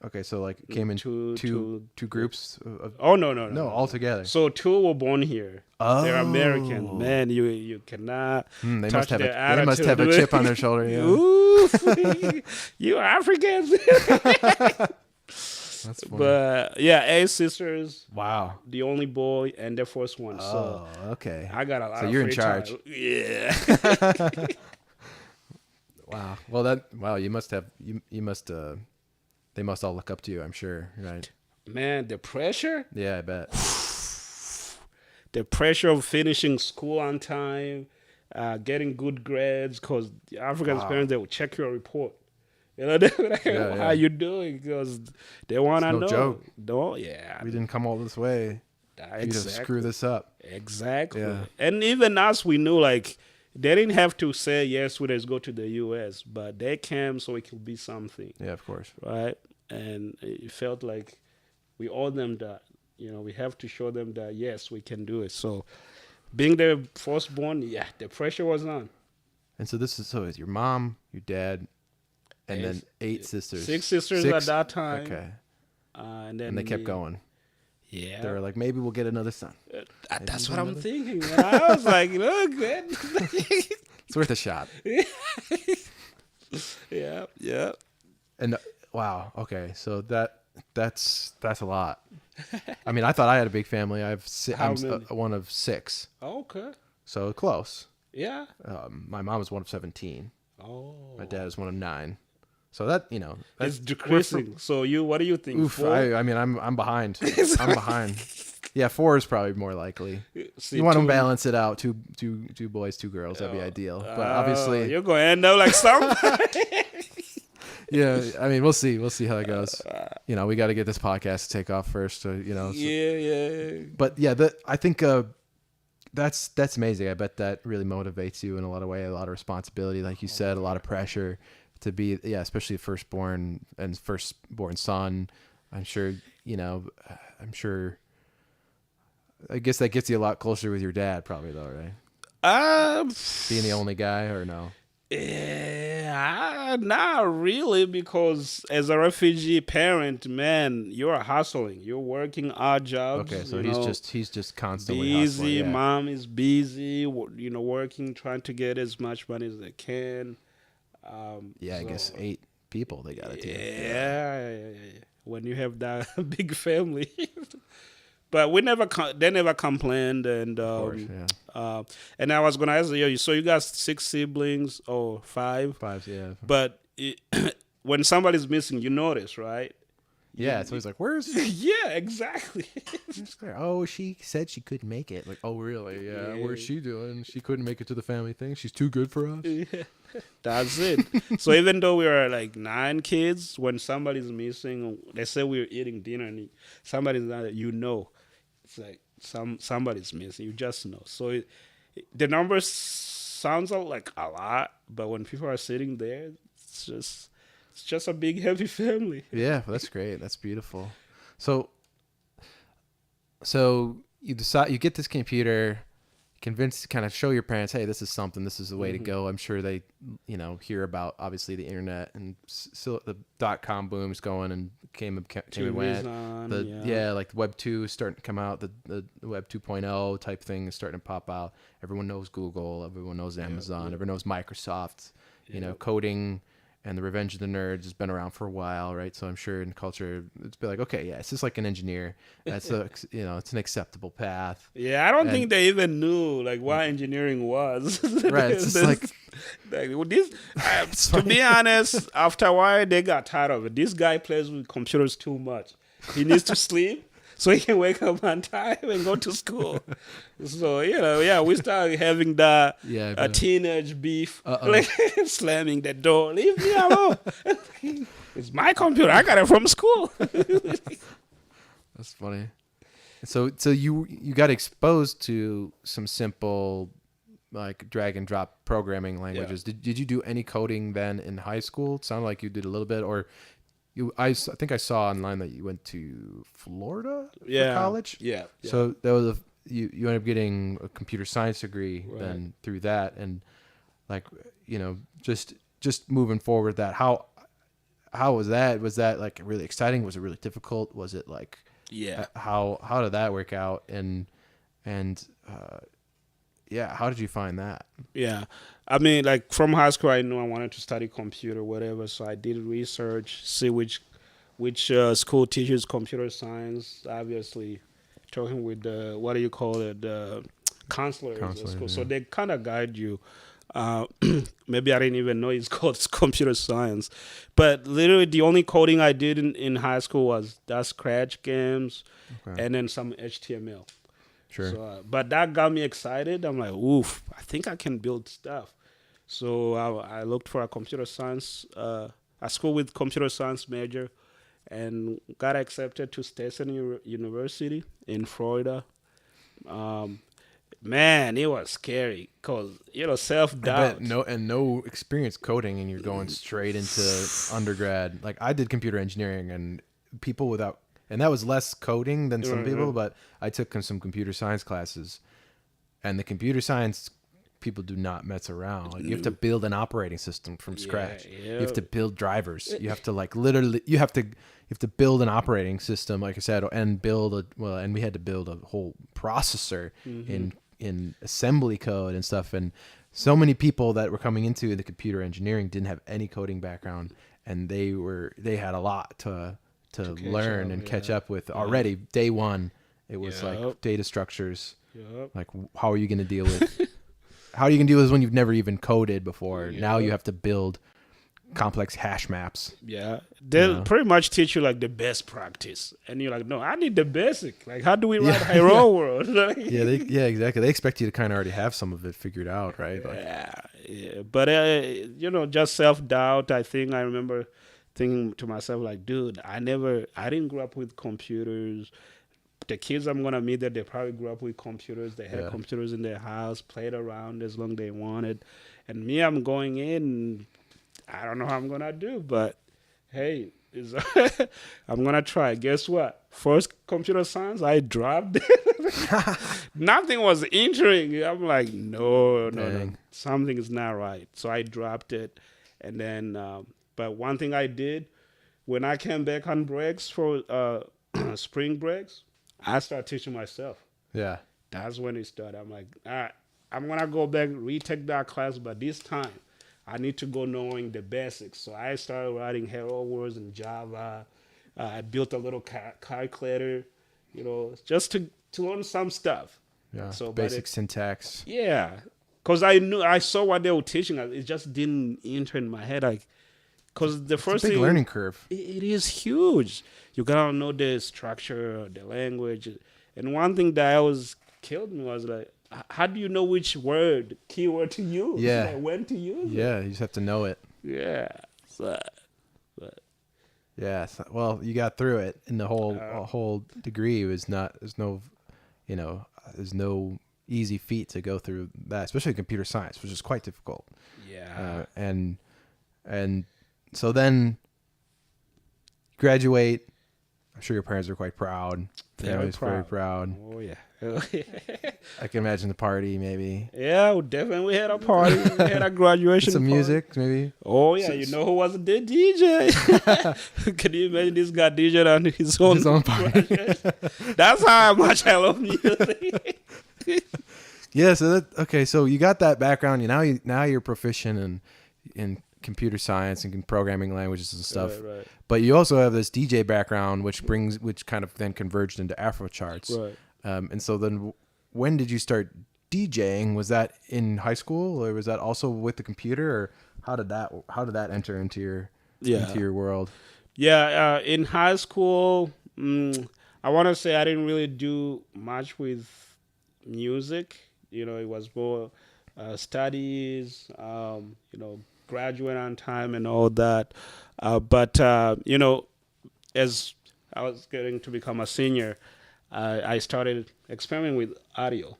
B: Okay, so like came in two groups of,
C: No,
B: all together.
C: So 2 were born here.
B: Oh,
C: they're American. Man, you cannot.
B: They
C: touch
B: must have
C: their
B: they must have a chip on their shoulder. Yeah.
C: Ooh, you Africans.
B: That's funny.
C: But yeah, 8 sisters.
B: Wow.
C: The only boy and the first one. So
B: okay.
C: I got a lot.
B: So
C: of
B: you're in
C: free
B: charge.
C: time. Yeah.
B: Wow. Well, you must have you must they must all look up to you, I'm sure, right?
C: Man, the pressure.
B: Yeah, I bet.
C: The pressure of finishing school on time, getting good grades, because the African parents, they will check your report. They were like, how are you doing? Because they want to know.
B: No joke.
C: No, yeah.
B: We didn't come all this way. You just screw this up.
C: Exactly.
B: Yeah.
C: And even us, we knew, like, they didn't have to say, yes, let's go to the U.S., but they came so it could be something.
B: Yeah, of course.
C: Right? And it felt like we owe them that. We have to show them that, yes, we can do it. So being the firstborn, the pressure was on.
B: And so it's your mom, your dad, and then 8 sisters.
C: 6 sisters at that time.
B: Okay.
C: And then
B: they kept going.
C: Yeah.
B: They were like, maybe we'll get another son.
C: That's what I'm thinking. Man. I was like, look, man.
B: It's worth a shot.
C: Yeah.
B: And wow. Okay. So that's a lot. I mean, I thought I had a big family. I'm one of 6.
C: Okay.
B: So close.
C: Yeah.
B: My mom was one of 17.
C: Oh.
B: My dad was one of 9. So that
C: it's decreasing. So what do you think?
B: Oof,
C: 4?
B: I mean, I'm behind. I'm behind. Yeah, 4 is probably more likely.
C: See,
B: You want
C: 2,
B: to balance it out. Two boys, 2 girls. That'd be ideal. But obviously,
C: you're gonna end up like somebody.
B: yeah. I mean, we'll see. We'll see how it goes. We got to get this podcast to take off first. So,
C: Yeah.
B: But yeah, I think that's amazing. I bet that really motivates you in a lot of ways. A lot of responsibility, like you said, a lot of pressure to be, especially the firstborn son. I'm sure. I guess that gets you a lot closer with your dad, probably, though, right? Being the only guy, or no?
C: Yeah, not really, because as a refugee parent, man, you're hustling. You're working odd jobs.
B: Okay, so he's just constantly
C: busy.
B: hustling. Yeah.
C: Mom is busy. Working, trying to get as much money as they can.
B: I guess 8 people they got a team.
C: Yeah. When you have that big family. But they never complained, and
B: Of course,
C: and I was gonna ask you. So you got 6 siblings or 5?
B: 5, yeah.
C: But when somebody's missing, you notice, right?
B: Yeah, it's always like, where's?
C: Yeah, exactly.
B: Oh, she said she couldn't make it. Like, oh, really? Yeah. Where's she doing? She couldn't make it to the family thing. She's too good for us.
C: Yeah, that's it. So even though we are like 9 kids, when somebody's missing, they say we're eating dinner and somebody's not, it's like somebody's missing. You just know. So the numbers sounds like a lot, but when people are sitting there, it's just a big happy family.
B: Yeah, that's great. That's beautiful. So you decide, you get this computer, kind of show your parents, hey, this is something, this is the way to go. I'm sure they, hear about obviously the internet, and still the .com boom's going and came and went. Like Web 2 is starting to come out, the Web 2.0 type thing is starting to pop out. Everyone knows Google, everyone knows Amazon, everyone knows Microsoft. Coding and the Revenge of the Nerds has been around for a while, right? So I'm sure in culture, it's been like, okay, yeah, it's just like an engineer. That's it's an acceptable path.
C: Yeah, I don't think they even knew like what engineering was.
B: Right, it's just like
C: this. To be honest, after a while they got tired of it. This guy plays with computers too much. He needs to sleep so he can wake up on time and go to school. So we started having that teenage beef, like slamming the door. Leave me alone. It's my computer. I got it from school.
B: That's funny. So you got exposed to some simple like drag and drop programming languages. Yeah. Did you do any coding then in high school? It sounded like you did a little bit, or I think I saw online that you went to Florida for college.
C: Yeah.
B: So that was you ended up getting a computer science degree then through that, and like just moving forward that how was that? Was that like really exciting? Was it really difficult? Was it like how did that work out? And how did you find that?
C: Yeah. I mean, like from high school, I knew I wanted to study computer, whatever. So I did research, see which school teaches computer science. Obviously, talking with the counselors at school. Yeah. So they kind of guide you. Maybe I didn't even know it's called computer science. But literally, the only coding I did in high school was Scratch games and then some HTML.
B: Sure.
C: So, but that got me excited. I'm like, oof, I think I can build stuff. So I looked for a computer science, a school with computer science major, and got accepted to Stetson University in Florida. Man, it was scary because self-doubt.
B: No experience coding, and you're going straight into undergrad. Like I did computer engineering, and people without. And that was less coding than some people, but I took some computer science classes. And the computer science people do not mess around. Like you have to build an operating system from scratch. Yeah. You have to build drivers. You have to you have to build an operating system, like I said, and and we had to build a whole processor in assembly code and stuff. And so many people that were coming into the computer engineering didn't have any coding background, and they had a lot to learn and catch up with already. Day one, it was like data structures. Like how are you going to deal with this when you've never even coded before? Now you have to build complex hash maps.
C: Yeah, they'll pretty much teach you like the best practice, and you're like, no, I need the basic. Like, how do we write Hello World?
B: Yeah, exactly. They expect you to kind of already have some of it figured out, right? Like,
C: yeah. But just self-doubt. I think I remember thinking to myself, like, dude, I didn't grow up with computers. The kids I'm gonna meet, that they probably grew up with computers. They had computers in their house, played around as long as they wanted, and me, I'm going in. I don't know how I'm gonna do, but hey, I'm gonna try. Guess what? First computer science, I dropped it. Nothing was entering. I'm like, no, something is not right. So I dropped it, and then. But one thing I did when I came back on breaks for spring breaks, I started teaching myself.
B: Yeah,
C: that's when it started. I'm like, all right, I'm gonna go back retake that class, but this time. I need to go knowing the basics. So I started writing hello words in Java. I built a little calculator, just to learn some stuff.
B: Yeah, so basic syntax.
C: Yeah, because I saw what they were teaching. It just didn't enter in my head. Because the first
B: thing, learning curve.
C: It is huge. You gotta know the structure, the language, and one thing that always killed me was like, how do you know which keyword to use?
B: Yeah.
C: Like when to use it?
B: Yeah, you just have to know it.
C: Yeah.
B: Well, you got through it, and the whole degree was not. There's no easy feat to go through that, especially computer science, which is quite difficult.
C: Yeah.
B: And so then graduate. I'm sure your parents are quite proud.
C: Very
B: proud.
C: Oh yeah.
B: I can imagine the party, maybe.
C: Yeah, we definitely had a party. We had a graduation.
B: Some
C: party.
B: music, maybe.
C: Oh yeah, you know who was the DJ? Can you imagine this guy DJ on his own party? That's how much I love music.
B: Yeah. So you got that background. Now you're proficient in computer science and programming languages and stuff.
C: Right.
B: But you also have this DJ background, which kind of then converged into Afrocharts.
C: Right.
B: And so then, when did you start DJing? Was that in high school, or was that also with the computer, or how did that enter into your world? Yeah,
C: in high school, I want to say I didn't really do much with music. It was more studies. Graduate on time and all that. But as I was getting to become a senior, I started experimenting with audio,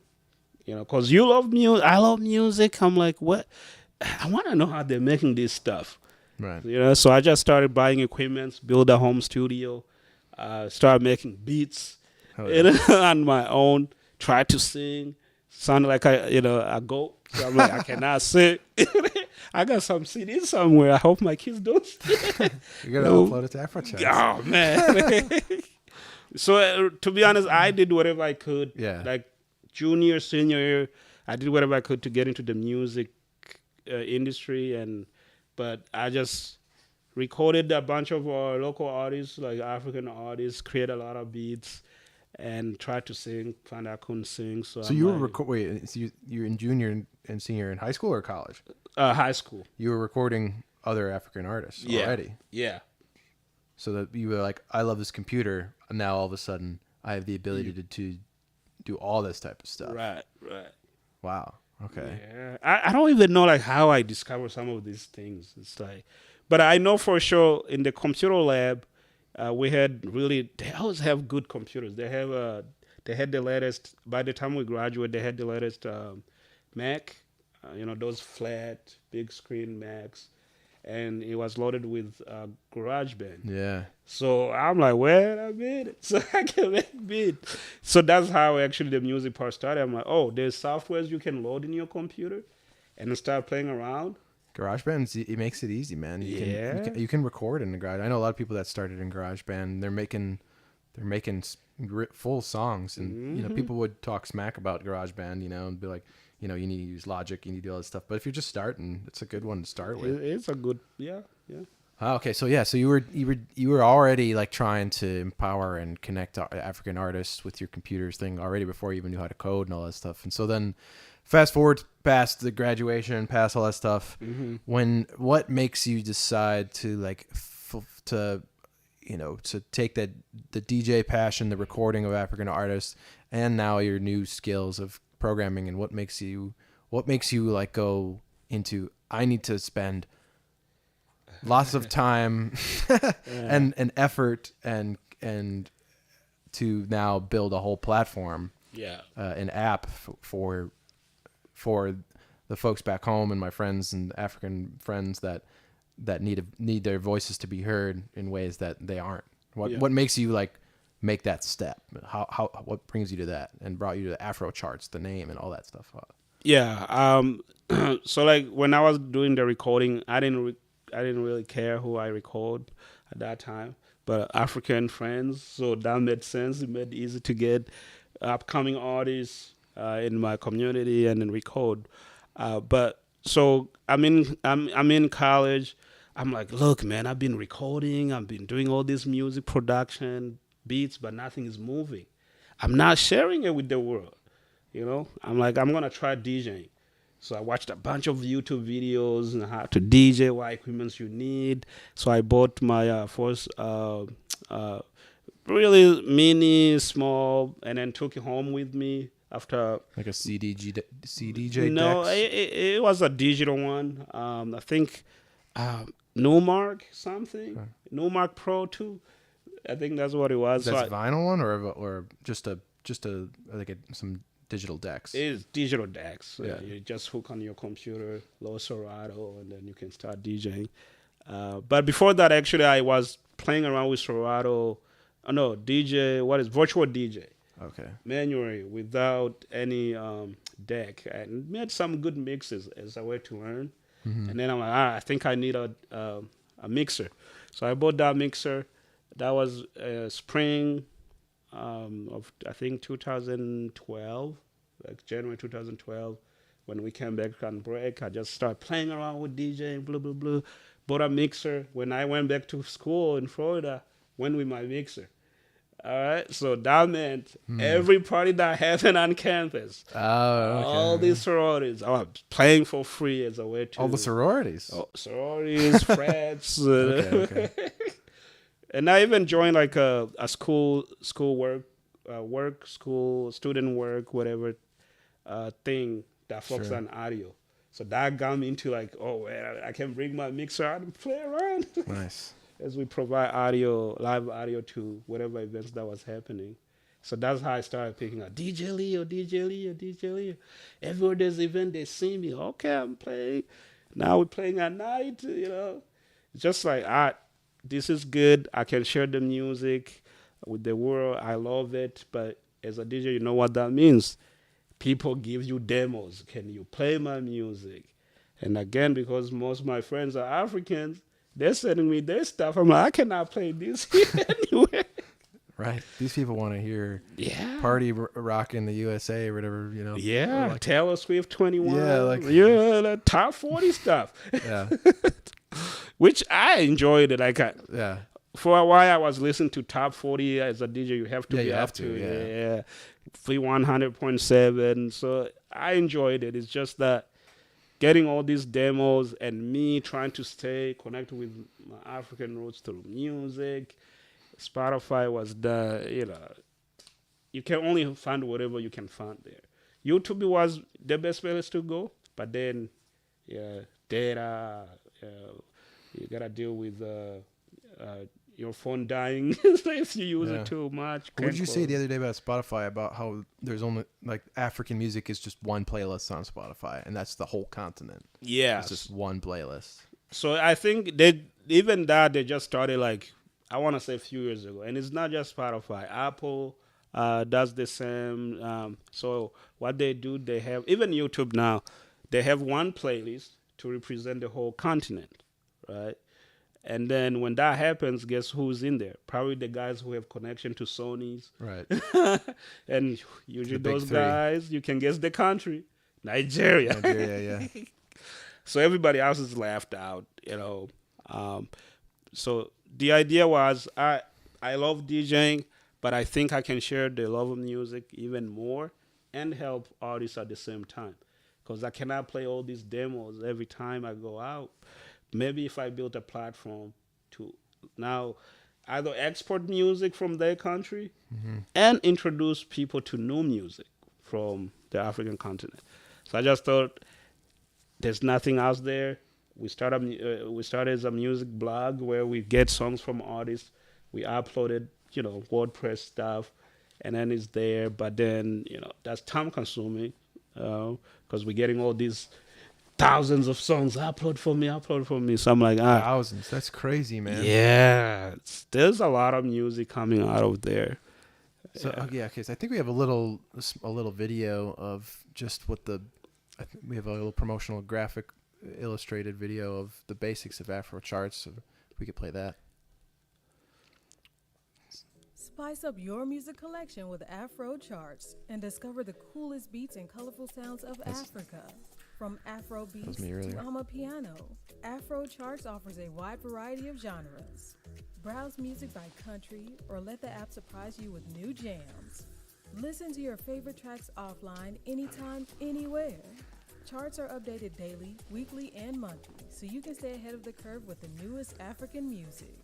C: because you love music, I love music. I'm like, what? I want to know how they're making this stuff.
B: Right.
C: So I just started buying equipment, build a home studio, start making beats on my own, try to sing, sound like a goat. So I'm like, I cannot sing. I got some CDs somewhere. I hope my kids don't steal.
B: You're gonna upload it to Afrocharts.
C: Oh man. So to be honest, I did whatever I could.
B: Yeah.
C: Like junior, senior year, I did whatever I could to get into the music industry, but I just recorded a bunch of local artists, like African artists, create a lot of beats, and tried to sing. Found I couldn't sing, so
B: you were you're in junior and senior in high school or college?
C: High school.
B: You were recording other African artists already.
C: Yeah.
B: So that you were like, I love this computer, and now all of a sudden I have the ability to do all this type of stuff.
C: Right.
B: Wow. Okay.
C: Yeah. I don't even know like how I discovered some of these things. It's like, but I know for sure in the computer lab, we had they always have good computers. They had the latest. By the time we graduated, they had the latest Mac. Those flat, big screen Macs, and it was loaded with GarageBand.
B: Yeah.
C: So I'm like, wait a minute, so I can make beats. So that's how actually the music part started. I'm like, oh, there's softwares you can load in your computer, and start playing around.
B: GarageBand, it makes it easy, man. You can record in the Garage. I know a lot of people that started in GarageBand. They're making full songs, and people would talk smack about GarageBand, and be like, you need to use Logic, you need to do all this stuff. But if you're just starting, it's a good one to start with.
C: It's a good, yeah.
B: Okay, so yeah, so you were already like trying to empower and connect African artists with your computers thing already before you even knew how to code and all that stuff. And so then, fast forward past the graduation, past all that stuff. What makes you decide to like to to take that the DJ passion, the recording of African artists, and now your new skills of programming, and what makes you like go into I need to spend lots of time and effort and to now build a whole platform, an app for the folks back home and my friends and African friends that need their voices to be heard in ways that they aren't. What makes you like make that step? How what brings you to that and brought you to the Afrocharts, the name and all that stuff?
C: So like when I was doing the recording, I didn't really care who I record at that time, but African friends, so that made sense. It made it easy to get upcoming artists in my community and then record. But so I'm in college. I'm like, look, man, I've been recording. I've been doing all this music production, beats, but nothing is moving. I'm not sharing it with the world. I'm like, I'm gonna try DJing. So I watched a bunch of YouTube videos on how to DJ, what equipment you need. So I bought my first really mini, small, and then took it home with me after.
B: Like a CDJ
C: No,
B: decks?
C: it was a digital one. I think Numark something. Numark Pro 2. I think that's what it was.
B: That's vinyl one or just a some digital decks.
C: It's digital decks.
B: Yeah.
C: You just hook on your computer, load Serato, and then you can start DJing. But before that, actually, I was playing around with Serato. Virtual DJ.
B: Okay.
C: Manually, without any deck, and made some good mixes as a way to learn. And then I'm like, I think I need a mixer. So I bought that mixer. That was spring of I think 2012, like January 2012, when we came back on break. I just started playing around with DJing, blah blah blah. Bought a mixer. When I went back to school in Florida, went with my mixer. All right, so that meant every party that happened on campus, all these sororities, I was playing for free as a way to
B: all the sororities,
C: sororities, frats.
B: Okay.
C: And I even joined like a school student work, whatever thing that focuses on audio. So that got me into like, I can bring my mixer out and play around.
B: Nice. As
C: we provide live audio to whatever events that was happening. So that's how I started picking up DJ Leo. Everywhere there's an event, they see me. Okay, I'm playing. Now we're playing at night, It's just like, this is good. I can share the music with the world. I love it. But as a DJ, you know what that means. People give you demos. Can you play my music? And again, because most of my friends are Africans, they're sending me their stuff. I'm like, I cannot play this here anywhere.
B: Right. These people want to hear party rock in the USA or whatever,
C: Yeah,
B: like,
C: Taylor Swift 21.
B: Yeah,
C: the top 40 stuff.
B: Yeah.
C: Which I enjoyed it.
B: Yeah.
C: For a while, I was listening to top 40 as a DJ. You have to be up to. Yeah. 100.7. So I enjoyed it. It's just that getting all these demos and me trying to stay connected with my African roots through music. Spotify was you can only find whatever you can find there. YouTube was the best place to go, but then, data, you gotta deal with your phone dying if you use it too much.
B: What did you say the other day about Spotify, about how there's only like African music is just one playlist on Spotify, and that's the whole continent?
C: Yeah,
B: it's just one playlist.
C: So I think they just started like, I want to say a few years ago, and it's not just Spotify. Apple does the same. So what they do, they have, even YouTube now, they have one playlist to represent the whole continent, right? And then when that happens, guess who's in there? Probably the guys who have connection to Sony's.
B: Right.
C: And usually those guys, you can guess the country. Nigeria,
B: yeah.
C: So everybody else is left out, So the idea was I love DJing, but I think I can share the love of music even more and help artists at the same time. Because I cannot play all these demos every time I go out. Maybe if I built a platform to now either export music from their country and introduce people to new music from the African continent. So I just thought there's nothing else there. We started as a music blog where we get songs from artists. We uploaded, WordPress stuff, and then it's there. But then, that's time consuming because we're getting all these thousands of songs. Upload for me. So I'm like,
B: thousands. That's crazy, man.
C: Yeah, there's a lot of music coming out of there.
B: So okay. So I think we have a little video of just what I think we have a little promotional graphic illustrated video of the basics of Afrocharts. So if we could play that.
A: Spice up your music collection with Afrocharts and discover the coolest beats and colorful sounds of Africa. From Afro beats to Amapiano, Afrocharts offers a wide variety of genres. Browse music by country or let the app surprise you with new jams. Listen to your favorite tracks offline, anytime, anywhere. Charts are updated daily, weekly, and monthly, so you can stay ahead of the curve with the newest African music.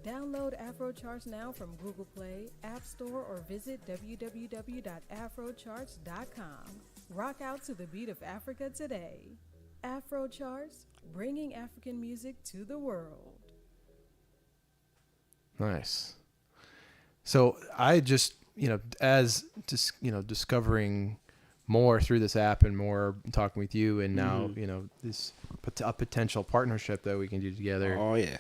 A: Download Afrocharts now from Google Play, App Store, or visit www.afrocharts.com. Rock out to the beat of Africa today. Afrocharts, bringing African music to the world.
B: Nice. So I just, discovering more through this app and more talking with you, and now, this a potential partnership that we can do together.
C: Oh, yeah.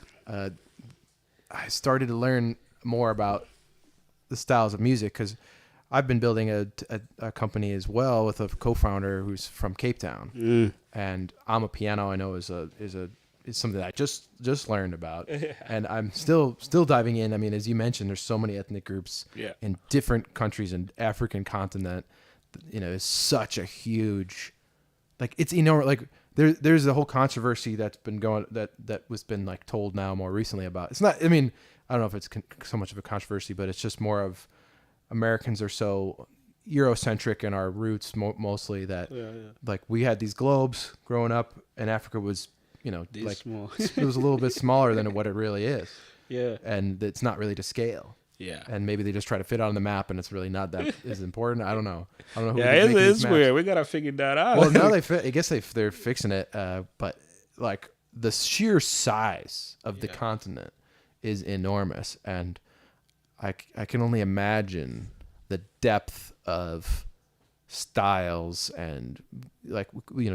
B: I started to learn more about the styles of music because I've been building a company as well with a co-founder who's from Cape Town, and Amapiano I know is something that I just learned about, and I'm still diving in. I mean, as you mentioned, there's so many ethnic groups in different countries and African continent. It's such a huge, it's there's a whole controversy that's been going that was been told now more recently about. It's not. I mean, I don't know if it's so much of a controversy, but it's just more of Americans are so Eurocentric in our roots mostly that we had these globes growing up, and Africa was
C: small.
B: It was a little bit smaller than what it really is.
C: Yeah,
B: and it's not really to scale.
C: Yeah,
B: and maybe they just try to fit on the map, and it's really not that is important. I don't know. Who
C: it's weird. We gotta figure that out.
B: Well, now I guess they're fixing it. But the sheer size of the continent is enormous, and I can only imagine the depth of styles and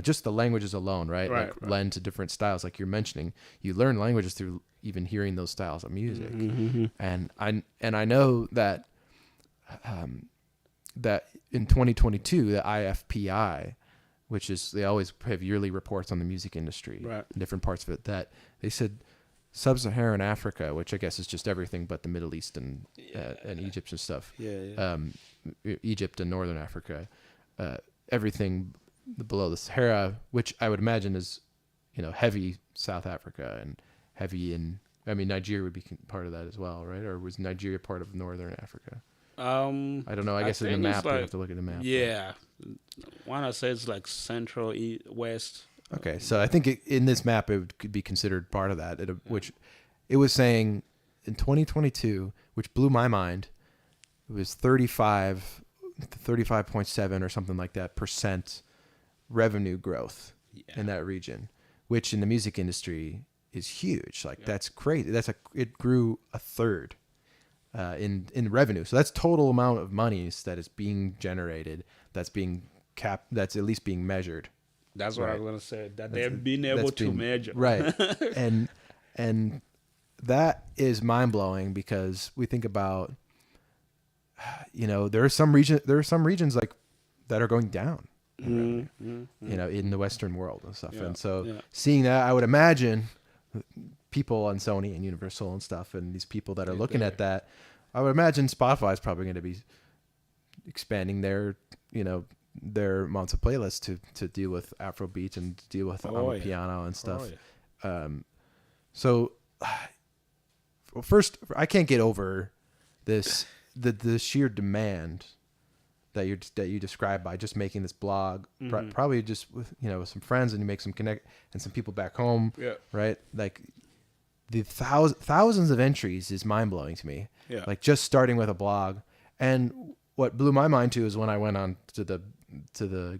B: just the languages alone, right? Lend to different styles. Like you're mentioning, you learn languages through even hearing those styles of music. And I know that that in 2022 the IFPI, which is they always have yearly reports on the music industry, different parts of it, that they said Sub-Saharan Africa, which I guess is just everything but the Middle East and Egypt and stuff. Egypt and Northern Africa, everything below the Sahara, which I would imagine is, heavy South Africa and heavy Nigeria would be part of that as well, right? Or was Nigeria part of Northern Africa? I don't know. I guess in the map, we have to look at the map.
C: Yeah. Why not say it's central, west.
B: Okay, so I think in this map it could be considered part of that, which it was saying in 2022, which blew my mind. It was 35.7 or something like that % revenue growth in that region, which in the music industry is huge. That's crazy. It grew a third in revenue. So that's total amount of monies that is being generated. That's being capped. That's at least being measured.
C: That's what I was gonna say. That they've been able to measure.
B: Right. and that is mind blowing because we think about, there are some regions that are going down. In the Western world and stuff. And so seeing that, I would imagine people on Sony and Universal and stuff, and these people that are looking at that, I would imagine Spotify is probably going to be expanding their amounts of playlists to deal with Afro beats and deal with piano and stuff. So first, I can't get over this the sheer demand that you describe by just making this blog, probably just with some friends, and you make some connect and some people back home, right? Like the thousands of entries is mind blowing to me. Yeah. Like just starting with a blog, and what blew my mind too is when I went on to the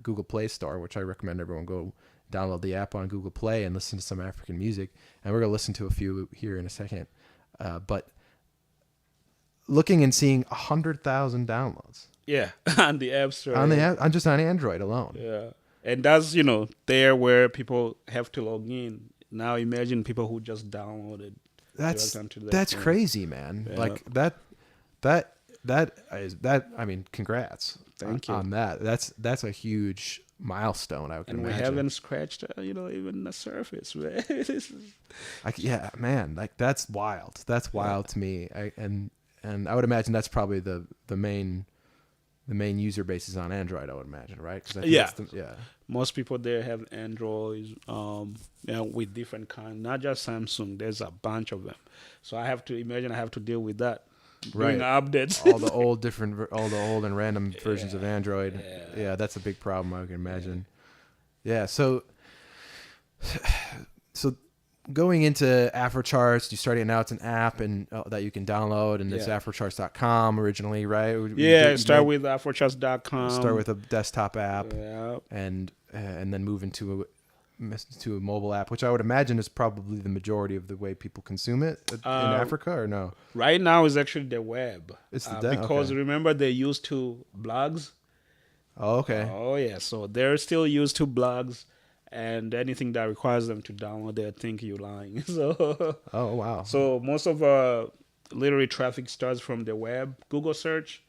B: Google Play Store, which I recommend everyone go download the app on Google Play and listen to some African music, and we're gonna listen to a few here in a second, but looking and seeing 100,000 downloads.
C: Yeah, on the App Store.
B: On just on Android alone.
C: Yeah, and that's there where people have to log in. Now imagine people who just downloaded.
B: That's crazy, man. Yeah. Like that. I mean, congrats.
C: Thank you
B: on that. That's a huge milestone. I can imagine.
C: We haven't scratched, even the surface, man.
B: Yeah, man. Like that's wild. That's wild to me. And I would imagine that's probably the main user base is on Android, I would imagine, right?
C: Most people there have Androids, with different kinds, not just Samsung. There's a bunch of them. So I have to deal with that. Right. Doing updates.
B: all the old and random versions of Android. Yeah, that's a big problem, I can imagine. Yeah, so going into Afrocharts, you started now it's an app and that you can download, and it's Afrocharts.com originally, right?
C: Start with Afrocharts.com.
B: Start with a desktop app,
C: and
B: then move into a mobile app, which I would imagine is probably the majority of the way people consume it in Africa, or no?
C: Right now is actually the web.
B: It's
C: because remember they used to blogs.
B: Oh, okay.
C: Oh yeah, so they're still used to blogs. And anything that requires them to download, they think you're lying. So,
B: oh wow!
C: So most of our literary traffic starts from the web. Google search,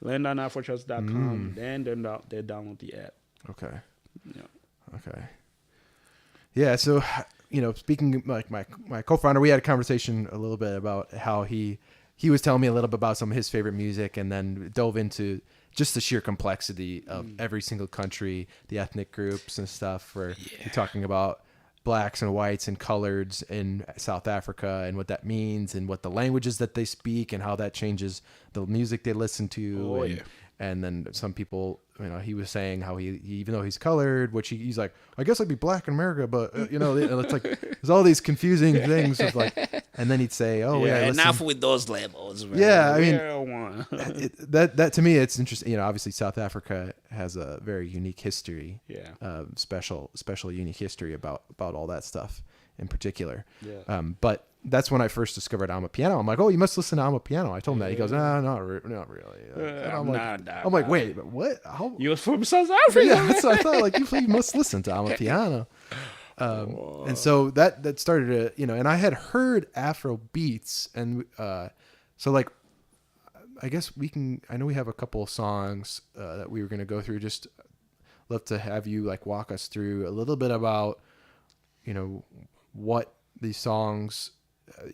C: land on Afrocharts.com, then they download the app.
B: Okay. Yeah. Okay. Yeah. So, speaking like my co-founder, we had a conversation a little bit about how he was telling me a little bit about some of his favorite music, and then dove into just the sheer complexity of every single country, the ethnic groups and stuff, where you're talking about blacks and whites and coloreds in South Africa and what that means and what the languages that they speak and how that changes the music they listen to. And then some people, he was saying how he even though he's colored, which he's like, I guess I'd be black in America, but it's like there's all these confusing things of like, and then he'd say,
C: enough with those labels, man.
B: Yeah, I mean, that to me it's interesting. Obviously South Africa has a very unique history, special unique history about all that stuff in particular. But that's when I first discovered Amapiano. I'm like, oh, you must listen to Amapiano. I told him that. He goes, not really. I'm like, wait, but what? How?
C: You're from South Africa?
B: Yeah, so I thought like you must listen to Amapiano. And so that started to, and I had heard Afro beats, and so like, I guess I know we have a couple of songs that we were going to go through. Just love to have you like walk us through a little bit about, what these songs,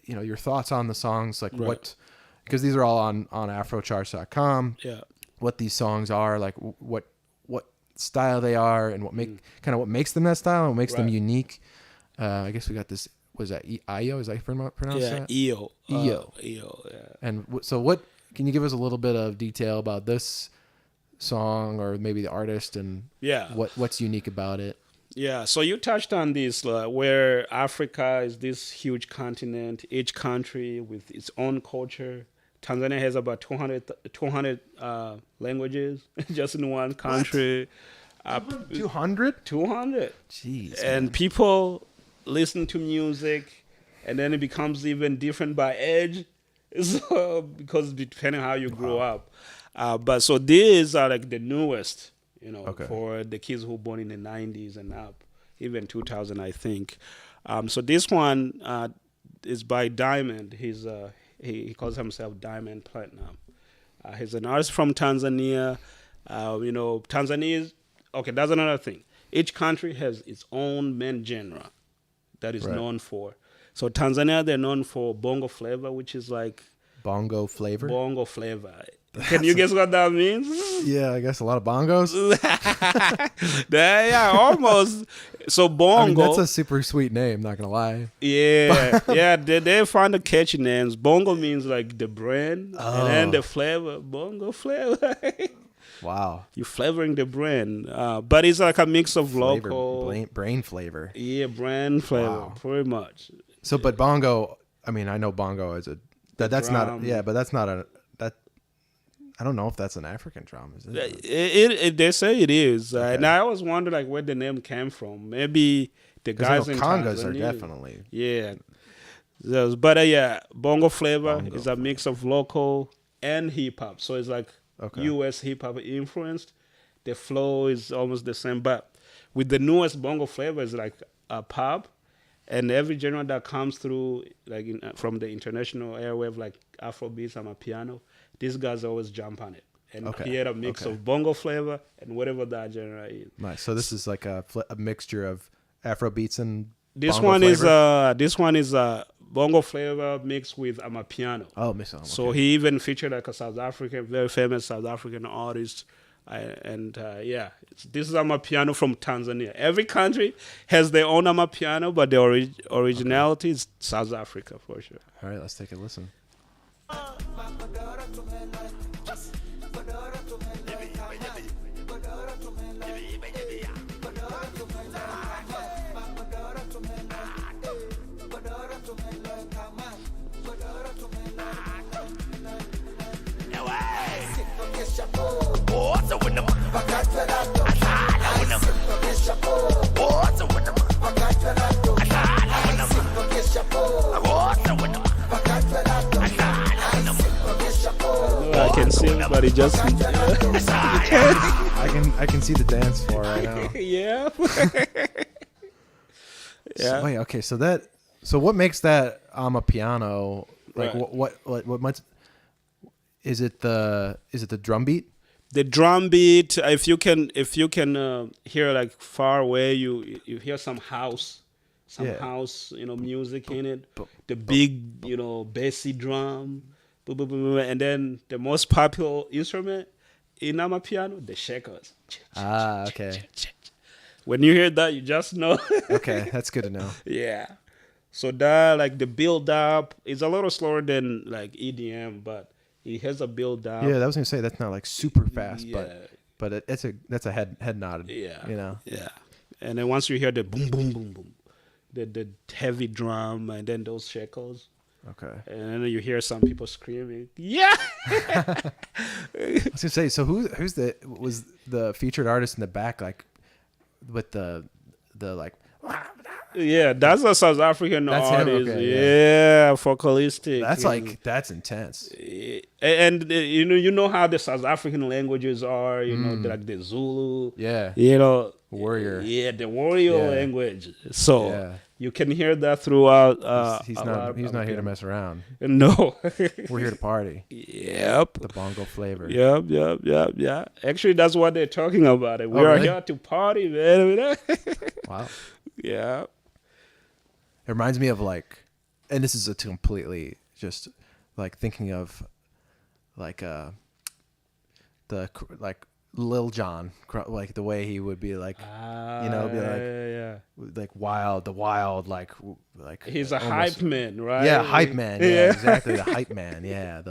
B: your thoughts on the songs, like what, because these are all on Afrocharts.com.
C: Yeah.
B: What these songs are, like what style they are, and what makes them that style, and what makes them unique. I guess we got this. Was that Io? Is that pronounced that?
C: Io.
B: Io.
C: Yeah.
B: And so, what can you give us a little bit of detail about this song, or maybe the artist, and what's unique about it?
C: Yeah, so you touched on this, where Africa is this huge continent, each country with its own culture. Tanzania has about 200 languages just in one country.
B: 200?
C: 200.
B: Jeez.
C: And
B: man.
C: People listen to music, and then it becomes even different by age, so, because depending on how you grew up. But so these are like the newest. For the kids who were born in the 90s and up, even 2000, I think. So this one is by Diamond. He calls himself Diamond Platinum. He's an artist from Tanzania. Tanzania is, that's another thing. Each country has its own main genre that is known for. So Tanzania, they're known for bongo flavor, which is like...
B: Bongo flavor?
C: Bongo flavor. Can you guess what that means?
B: Yeah, I guess a lot of bongos.
C: Yeah, almost. So bongo.
B: I mean, that's a super sweet name. Not gonna lie.
C: Yeah, yeah. They find the catchy names. Bongo means like the brand, and then the flavor. Bongo flavor.
B: Wow.
C: You're flavoring the brand, but it's like a mix of
B: Flavor,
C: local
B: brain flavor.
C: Yeah, brand flavor,
B: Wow.
C: pretty much.
B: So, but bongo. I mean, I know bongo is that's not.
C: drum.
B: Yeah, but that's not a that. I don't know if that's an African drum. Is it?
C: They say it is, and I always wonder like where the name came from. Maybe the guys in
B: congas
C: Tanzania.
B: are definitely.
C: Yeah. But yeah, bongo flavor is a mix of local and hip hop. So it's like US hip hop influenced. The flow is almost the same, but with the newest bongo flavor is like a pop, and every genre that comes through like from the international airwave like Afrobeats and piano, these guys always jump on it and create a mix of bongo flavor and whatever that genre is.
B: Nice. So this is like a mixture of Afrobeats and
C: this
B: bongo
C: one
B: flavor?
C: This one is bongo flavor mixed with amapiano.
B: Oh, mix on.
C: So he even featured like a South African, very famous South African artist. This is amapiano from Tanzania. Every country has their own amapiano, but the originality is South Africa for sure.
B: All right, let's take a listen.
C: I can sing, but it just
B: I can see the dance floor right now.
C: yeah.
B: So, wait, okay. So what makes that amapiano like?
C: Right.
B: What might is it the drum beat?
C: The drum beat. If you can hear like far away, you hear some house, music in it. The big, bassy drum, and then the most popular instrument in amapiano, the shakers.
B: Ah, okay.
C: When you hear that, you just know.
B: Okay, that's good to know.
C: Yeah. So that like the build up is a little slower than like EDM, but it has a build up.
B: Yeah, I was gonna say that's not like super fast,
C: Yeah.
B: but that's a head nod.
C: Yeah.
B: Yeah.
C: And then once you hear the boom, boom, boom, boom, the heavy drum, and then those shekels.
B: Okay.
C: And then you hear some people screaming, yeah.
B: I was gonna say, so was the featured artist in the back, like with the like?
C: Yeah, that's a South African artist.
B: Okay,
C: yeah, vocalistic.
B: That's intense.
C: And you know how the South African languages are. Like the Zulu.
B: Yeah. Warrior.
C: Yeah, the warrior language. So you can hear that throughout.
B: He's not here to mess around.
C: No,
B: we're here to party.
C: Yep.
B: The bongo flavor.
C: Yep. Actually, that's what they're talking about. We are
B: really?
C: here to party, man.
B: Wow.
C: Yeah.
B: It reminds me of like, and this is a completely just like thinking of like the like Lil Jon, like the way he would be like, like wild, like
C: he's a
B: almost,
C: hype man, right?
B: Yeah, hype man. Yeah, exactly, the hype man. Yeah,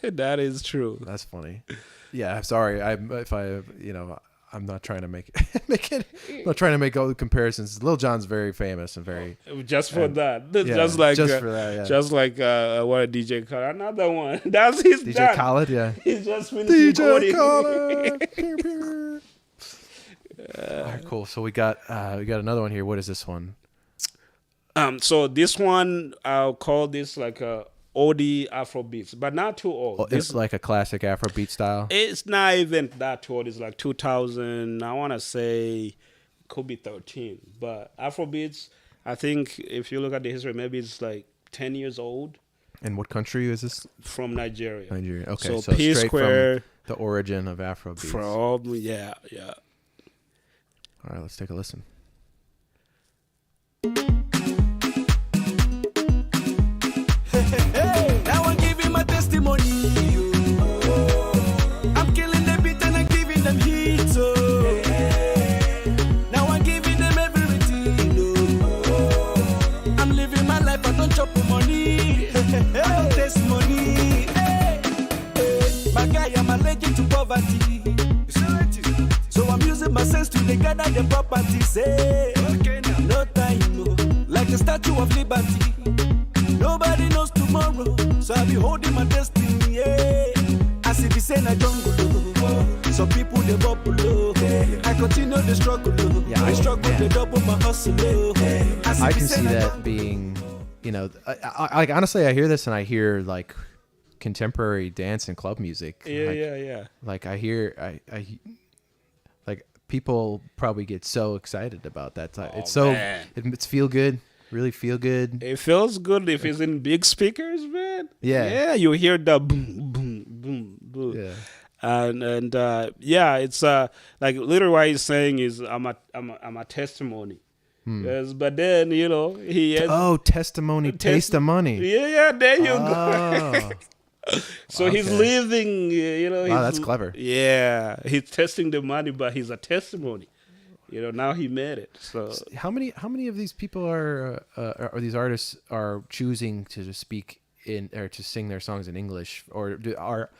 C: that is true.
B: That's funny. Yeah, sorry. I'm not trying to make it. I'm not trying to make all the comparisons. Lil Jon's very famous and very
C: just for that.
B: Yeah,
C: just for that. Yeah. Just like what a DJ Khaled. Another one. That's his
B: DJ
C: done.
B: Khaled. Yeah.
C: He's just finished recording.
B: Khaled. All right, cool. So we got another one here. What is this one?
C: So this one I'll call this like a oldie Afrobeats, but not too old.
B: It's like a classic Afrobeat style.
C: It's not even that too old. It's like 2000. I want to say it could be 13. But Afrobeats, I think if you look at the history, maybe it's like 10 years old.
B: And what country is this?
C: From Nigeria.
B: Nigeria. Okay,
C: So
B: straight
C: P-Square.
B: from the origin of Afrobeats.
C: From yeah.
B: All right, let's take a listen.
D: Now I'm giving my testimony. I'm killing the beat and I'm giving them heat. protest, they gather the property. Say, okay, no time, like the Statue of Liberty. Nobody knows tomorrow, so I'll be holding my destiny. Yeah. As if it's in a jungle, some people they bubble. I continue the struggle.
B: Yeah,
D: I struggle to double my hustle.
B: I can see that being, you know, like honestly, I hear this and I hear like contemporary dance and club music.
C: Yeah.
B: Like I hear, I like people probably get so excited about that. It's so, it's feel good. Really feel good.
C: It feels good if it's in big speakers, man.
B: Yeah,
C: you hear the boom, boom, boom, boom.
B: Yeah,
C: and yeah, it's like literally what he's saying is I'm a testimony. Yes, but then you know he has
B: testimony, taste the money.
C: Yeah, there you go. So he's living, you know.
B: Wow, that's clever.
C: Yeah, he's testing the money, but he's a testimony. You know, now he made it. So
B: how many of these people are or these artists are choosing to just speak in or to sing their songs in English, or are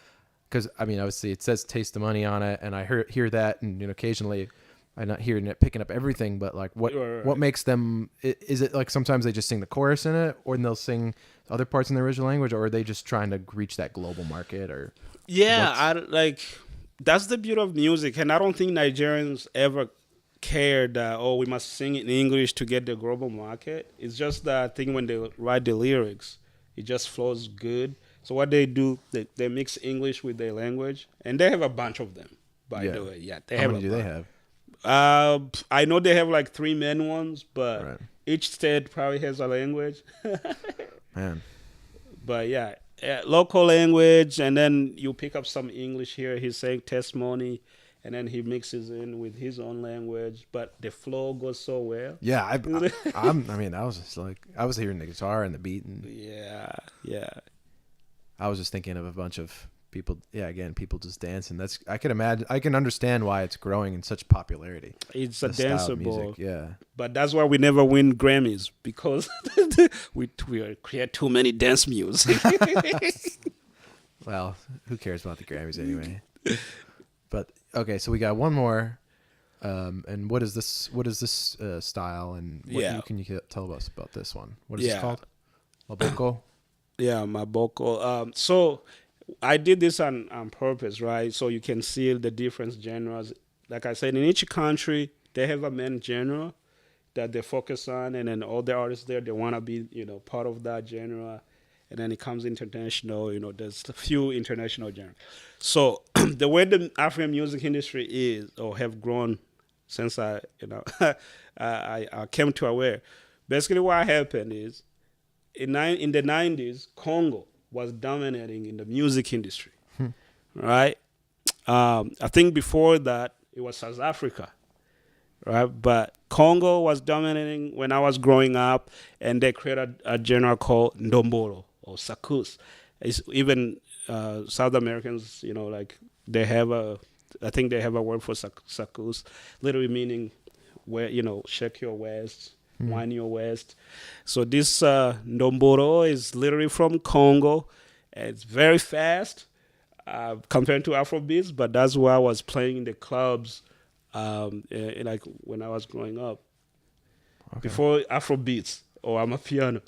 B: because I mean obviously it says "Taste the Money" on it, and I hear that, and you know occasionally I'm not hearing it picking up everything, but like what makes them? Is it like sometimes they just sing the chorus in it, or they'll sing other parts in the original language, or are they just trying to reach that global market? Or
C: that's the beauty of music, and I don't think Nigerians ever cared that we must sing it in English to get the global market. It's just that thing when they write the lyrics, it just flows good. So what they do, they mix English with their language, and they have a bunch of them. By the way,
B: How many do they have?
C: I know they have like 3 main ones, but each state probably has a language.
B: Man,
C: but yeah, local language, and then you pick up some English here. He's saying testimony. And then he mixes in with his own language, but the flow goes so well.
B: Yeah, I mean, I was just like, I was hearing the guitar and the beat, and
C: yeah.
B: I was just thinking of a bunch of people. Yeah, again, people just dancing. I can understand why it's growing in such popularity.
C: It's a danceable,
B: yeah.
C: But that's why we never win Grammys, because we create too many dance music.
B: Well, who cares about the Grammys anyway? But okay, so we got one more, and what is this? What is this style? And what can you tell us about this one? What is this called? Maboko.
C: Yeah, Maboko. So I did this on purpose, right? So you can see the different genres. Like I said, in each country they have a main genre that they focus on, and then all the artists there, they want to be part of that genre. And then it comes international, there's a few international genres. So the way the African music industry is or have grown since I came to aware, basically what happened is in the 90s, Congo was dominating in the music industry, right? I think before that, it was South Africa, right? But Congo was dominating when I was growing up, and they created a genre called Ndombolo. Or sakus. It's even South Americans, like they have I think they have a word for sakus, literally meaning where, shake your waist, whine your waist. So this Ndomboro is literally from Congo. It's very fast compared to Afrobeats, but that's why I was playing in the clubs like when I was growing up. Okay. Before Afrobeats. Oh, I'm a piano.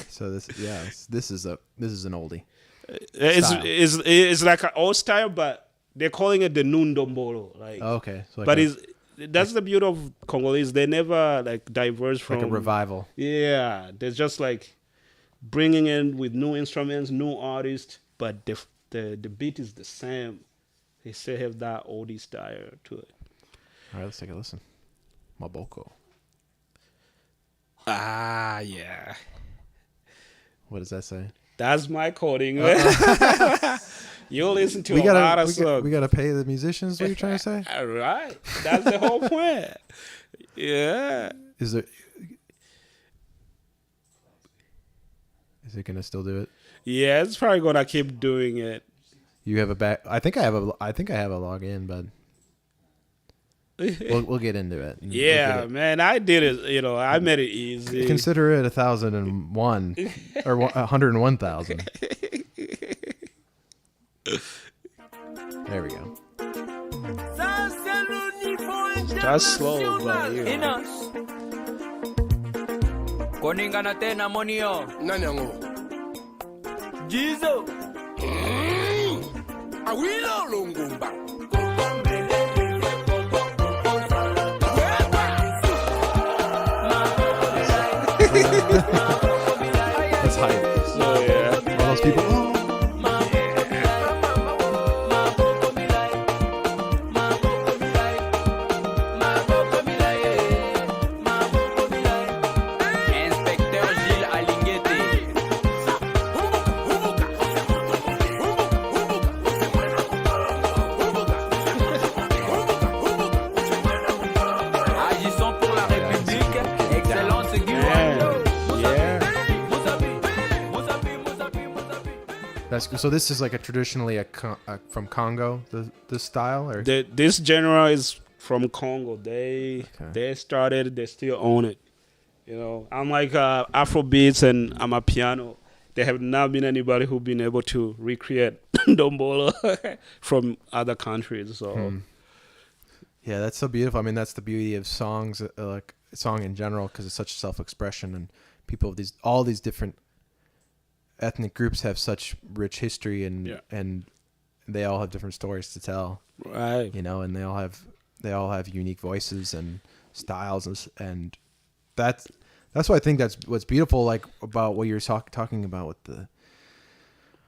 B: So this is an oldie.
C: It's like an old style, but they're calling it the Ndombolo. Like,
B: okay, so
C: that's the beauty of Congolese. They never like diverge from
B: like a revival.
C: Yeah, they're just like bringing in with new instruments, new artists, but the beat is the same. They still have that oldie style to it.
B: All right, let's take a listen. Maboko.
C: Ah, yeah.
B: What does that say?
C: That's my coding. You listen to a lot of songs.
B: We gotta pay the musicians. What are you trying to say?
C: All right, that's the whole point. Yeah.
B: Is it gonna still do it?
C: Yeah, it's probably gonna keep doing it.
B: You have a back. I think I have a login, but we'll get into it.
C: Yeah, man, I did it. I made it easy.
B: Consider it 1,001 or 101,000. There we go.
C: That's slow, but you know.
E: Koningana tena monio.
F: Nani yango?
E: Jizo.
F: Awilo longumba.
B: That's hype.
C: So yeah.
B: All those people. Oh. So this is like a traditionally from Congo, the style, or
C: this genre is from Congo. They started, they still own it. You know, unlike Afrobeats and Amapiano, there have not been anybody who've been able to recreate Dombolo from other countries. So
B: yeah, that's so beautiful. I mean, that's the beauty of songs, like song in general, because it's such self-expression, and people of all these different ethnic groups have such rich history, and they all have different stories to tell,
C: right?
B: You know, and they all have unique voices and styles, and that's why I think that's what's beautiful, like about what you're talking about with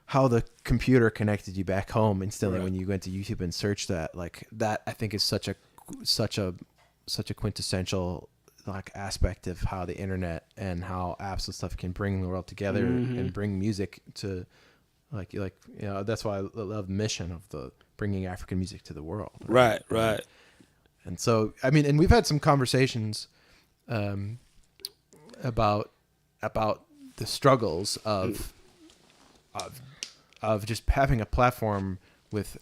B: how the computer connected you back home instantly when you went to YouTube and searched that. Like that, I think is such a quintessential like aspect of how the internet and how apps and stuff can bring the world together and bring music to like you know, that's why I love the mission of the bringing African music to the world.
C: Right.
B: And so, I mean, and we've had some conversations about the struggles of just having a platform with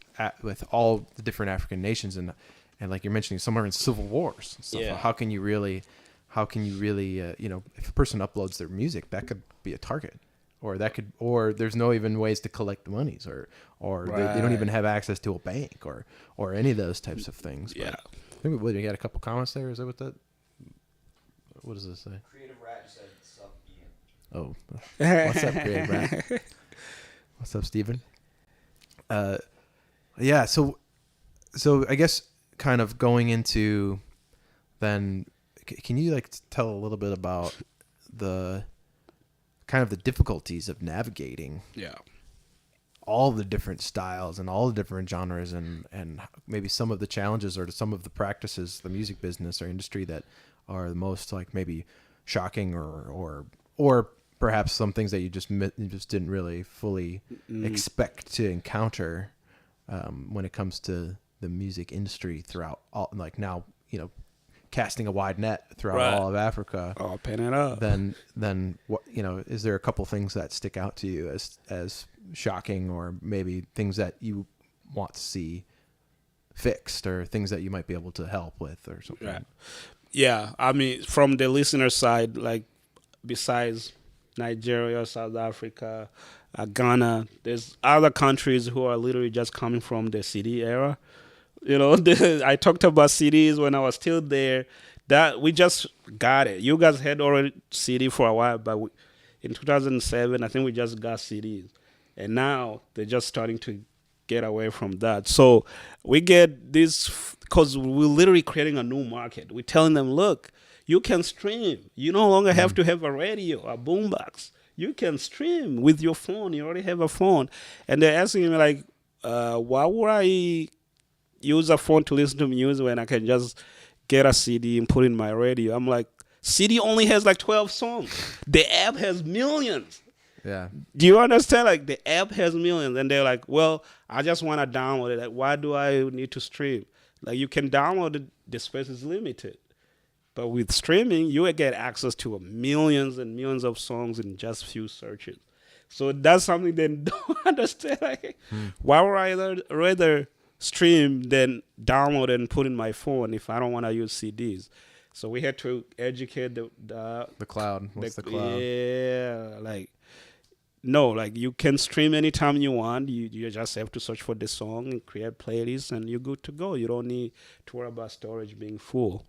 B: all the different African nations, and like you're mentioning, some are in civil wars and stuff.
C: Yeah.
B: How can you really you know, if a person uploads their music, that could be a target, or there's no even ways to collect the monies, or they don't even have access to a bank or any of those types of things.
C: Yeah.
B: But I think we got a couple comments there. Is that what does this say?
E: Creative Rat said, "Sup, Ian."
B: Oh, what's up, Creative Rat? What's up, Steven? Yeah. So I guess kind of going into then, can you like tell a little bit about the kind of the difficulties of navigating all the different styles and all the different genres, and maybe some of the challenges or some of the practices, the music business or industry, that are the most like maybe shocking or perhaps some things that you just didn't really fully expect to encounter when it comes to the music industry throughout all, like now, you know, casting a wide net throughout all of Africa.
C: Oh, pan it up.
B: Then what, you know, is there a couple things that stick out to you as shocking, or maybe things that you want to see fixed, or things that you might be able to help with or something?
C: Right. Yeah, I mean, from the listener side, like besides Nigeria, South Africa, Ghana, there's other countries who are literally just coming from the CD era. You know, I talked about CDs when I was still there. That we just got it. You guys had already CD for a while, but in 2007, I think we just got CDs, and now they're just starting to get away from that. So we get this because we're literally creating a new market. We're telling them, look, you can stream. You no longer have to have a radio, a boombox. You can stream with your phone. You already have a phone. And they're asking me, like, why would I use a phone to listen to music when I can just get a CD and put in my radio? I'm like, CD only has like 12 songs. The app has millions.
B: Yeah.
C: Do you understand? Like, the app has millions. And they're like, well, I just want to download it. Like, why do I need to stream? Like, you can download it. The space is limited. But with streaming, you get access to millions and millions of songs in just few searches. So that's something they don't understand. Like, why would I rather stream than download and put in my phone if I don't want to use CDs? So we had to educate the
B: cloud. What's the cloud?
C: Yeah, like no, like you can stream anytime you want. You just have to search for the song and create playlists, and you're good to go. You don't need to worry about storage being full.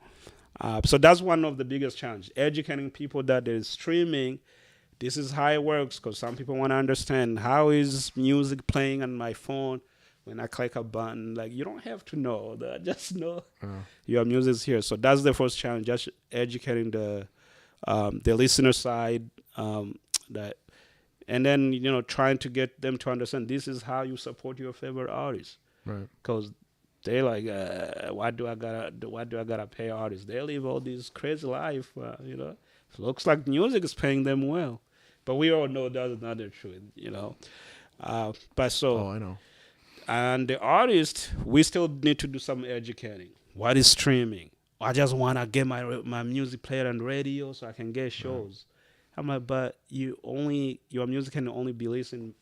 C: So that's one of the biggest challenges, educating people that there is streaming. This is how it works, because some people want to understand, how is music playing on my phone when I click a button. Like, you don't have to know that. Just know your music is here. So that's the first challenge, just educating the listener side, that, and then, you know, trying to get them to understand this is how you support your favorite artist.
B: Right.
C: Because they like, why do I gotta pay artists? They live all this crazy life, you know. It looks like music is paying them well, but we all know that's not the truth, you know. But so,
B: oh, I know.
C: And the artist, we still need to do some educating. What is streaming? I just want to get my music played on radio so I can get shows. I'm like, but your music can only be listened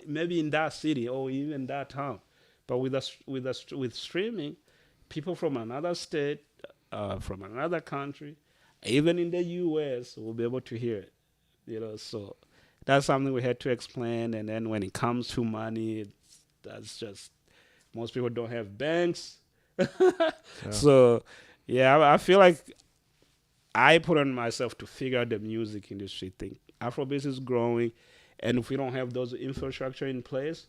C: maybe in that city or even that town. But with streaming, people from another state, from another country, even in the U.S., will be able to hear it. You know, so that's something we had to explain. And then when it comes to money, that's just, most people don't have banks. So, yeah, I feel like I put on myself to figure out the music industry thing. Afrobeats is growing, and if we don't have those infrastructure in place,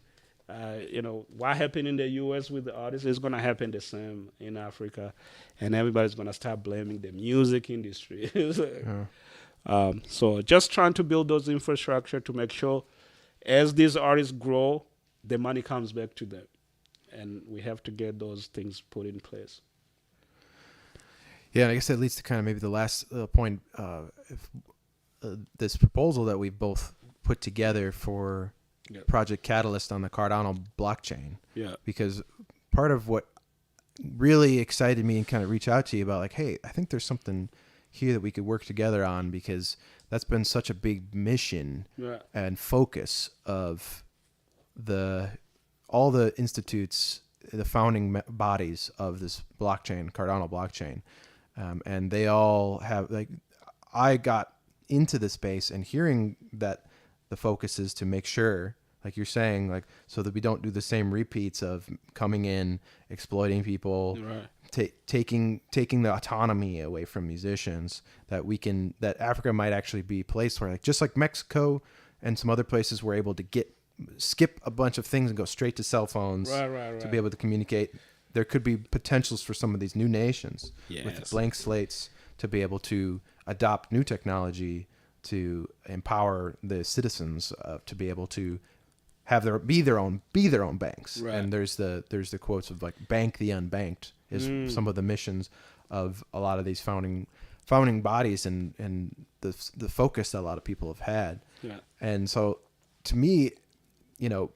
C: you know, what happened in the U.S. with the artists is going to happen the same in Africa, and everybody's going to start blaming the music industry. So just trying to build those infrastructure to make sure as these artists grow, the money comes back to them. And we have to get those things put in place.
B: Yeah, and I guess that leads to kind of maybe the last point. This proposal that we've both put together for Project Catalyst on the Cardano blockchain. Yeah. Because part of what really excited me and kind of reach out to you about, like, hey, I think there's something here that we could work together on, because that's been such a big mission and focus of all the institutes, the founding bodies of this blockchain, Cardano blockchain. And they all have, like, I got into the space and hearing that the focus is to make sure, like you're saying, like, so that we don't do the same repeats of coming in, exploiting people, taking the autonomy away from musicians, that Africa might actually be a place where, like, just like Mexico and some other places, we're able to skip a bunch of things and go straight to cell phones to be able to communicate. There could be potentials for some of these new nations with blank slates to be able to adopt new technology to empower the citizens to be able to have be their own banks. And there's the quotes of, like, bank the unbanked is some of the missions of a lot of these founding bodies and the focus that a lot of people have had. And so to me, you know,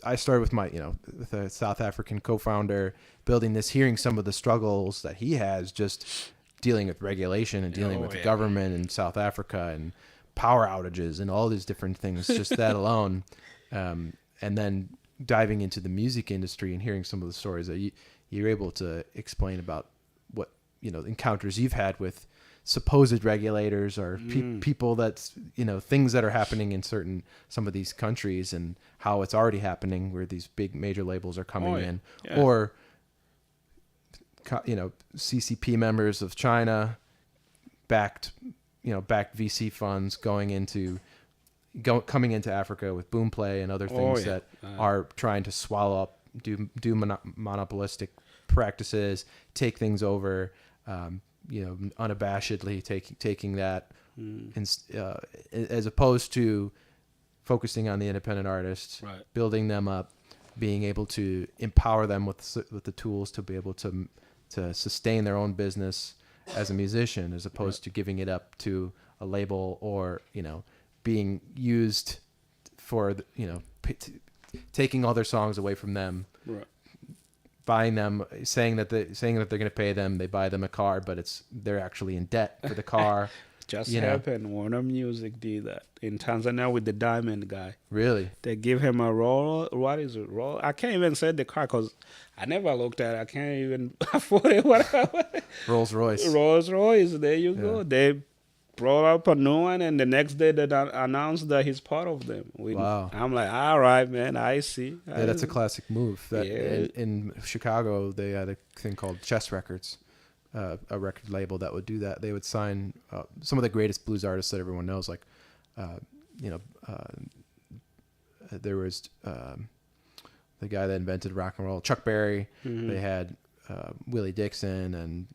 B: I started with with a South African co-founder building this, hearing some of the struggles that he has just dealing with regulation and dealing with the government in South Africa and power outages and all these different things, just that alone. And then diving into the music industry and hearing some of the stories that you're able to explain about what, you know, encounters you've had with supposed regulators or people that's, you know, things that are happening in some of these countries and how it's already happening where these big major labels are coming in, or, you know, CCP members of China backed VC funds coming into Africa with Boomplay and other things that are trying to swallow up, do monopolistic practices, take things over, you know, unabashedly taking that, as opposed to focusing on the independent artists, building them up, being able to empower them with the tools to be able to sustain their own business as a musician, as opposed to giving it up to a label or, you know, being used for, you know, taking all their songs away from them. Buying them, saying that they're going to pay them. They buy them a car, but they're actually in debt for the car.
C: Just happened. Warner Music did that in Tanzania with the Diamond guy.
B: Really?
C: They give him a roll. What is it? Roll? I can't even say the car because I never looked at it. I can't even afford it.
B: Rolls Royce.
C: Rolls Royce. There you go. They brought up a new one, and the next day they announced that he's part of them.
B: Wow.
C: I'm like, all right, man, I see.
B: Yeah, that's a classic move. That in Chicago, they had a thing called Chess Records, a record label that would do that. They would sign some of the greatest blues artists that everyone knows, like, there was the guy that invented rock and roll, Chuck Berry.
C: Mm-hmm.
B: They had Willie Dixon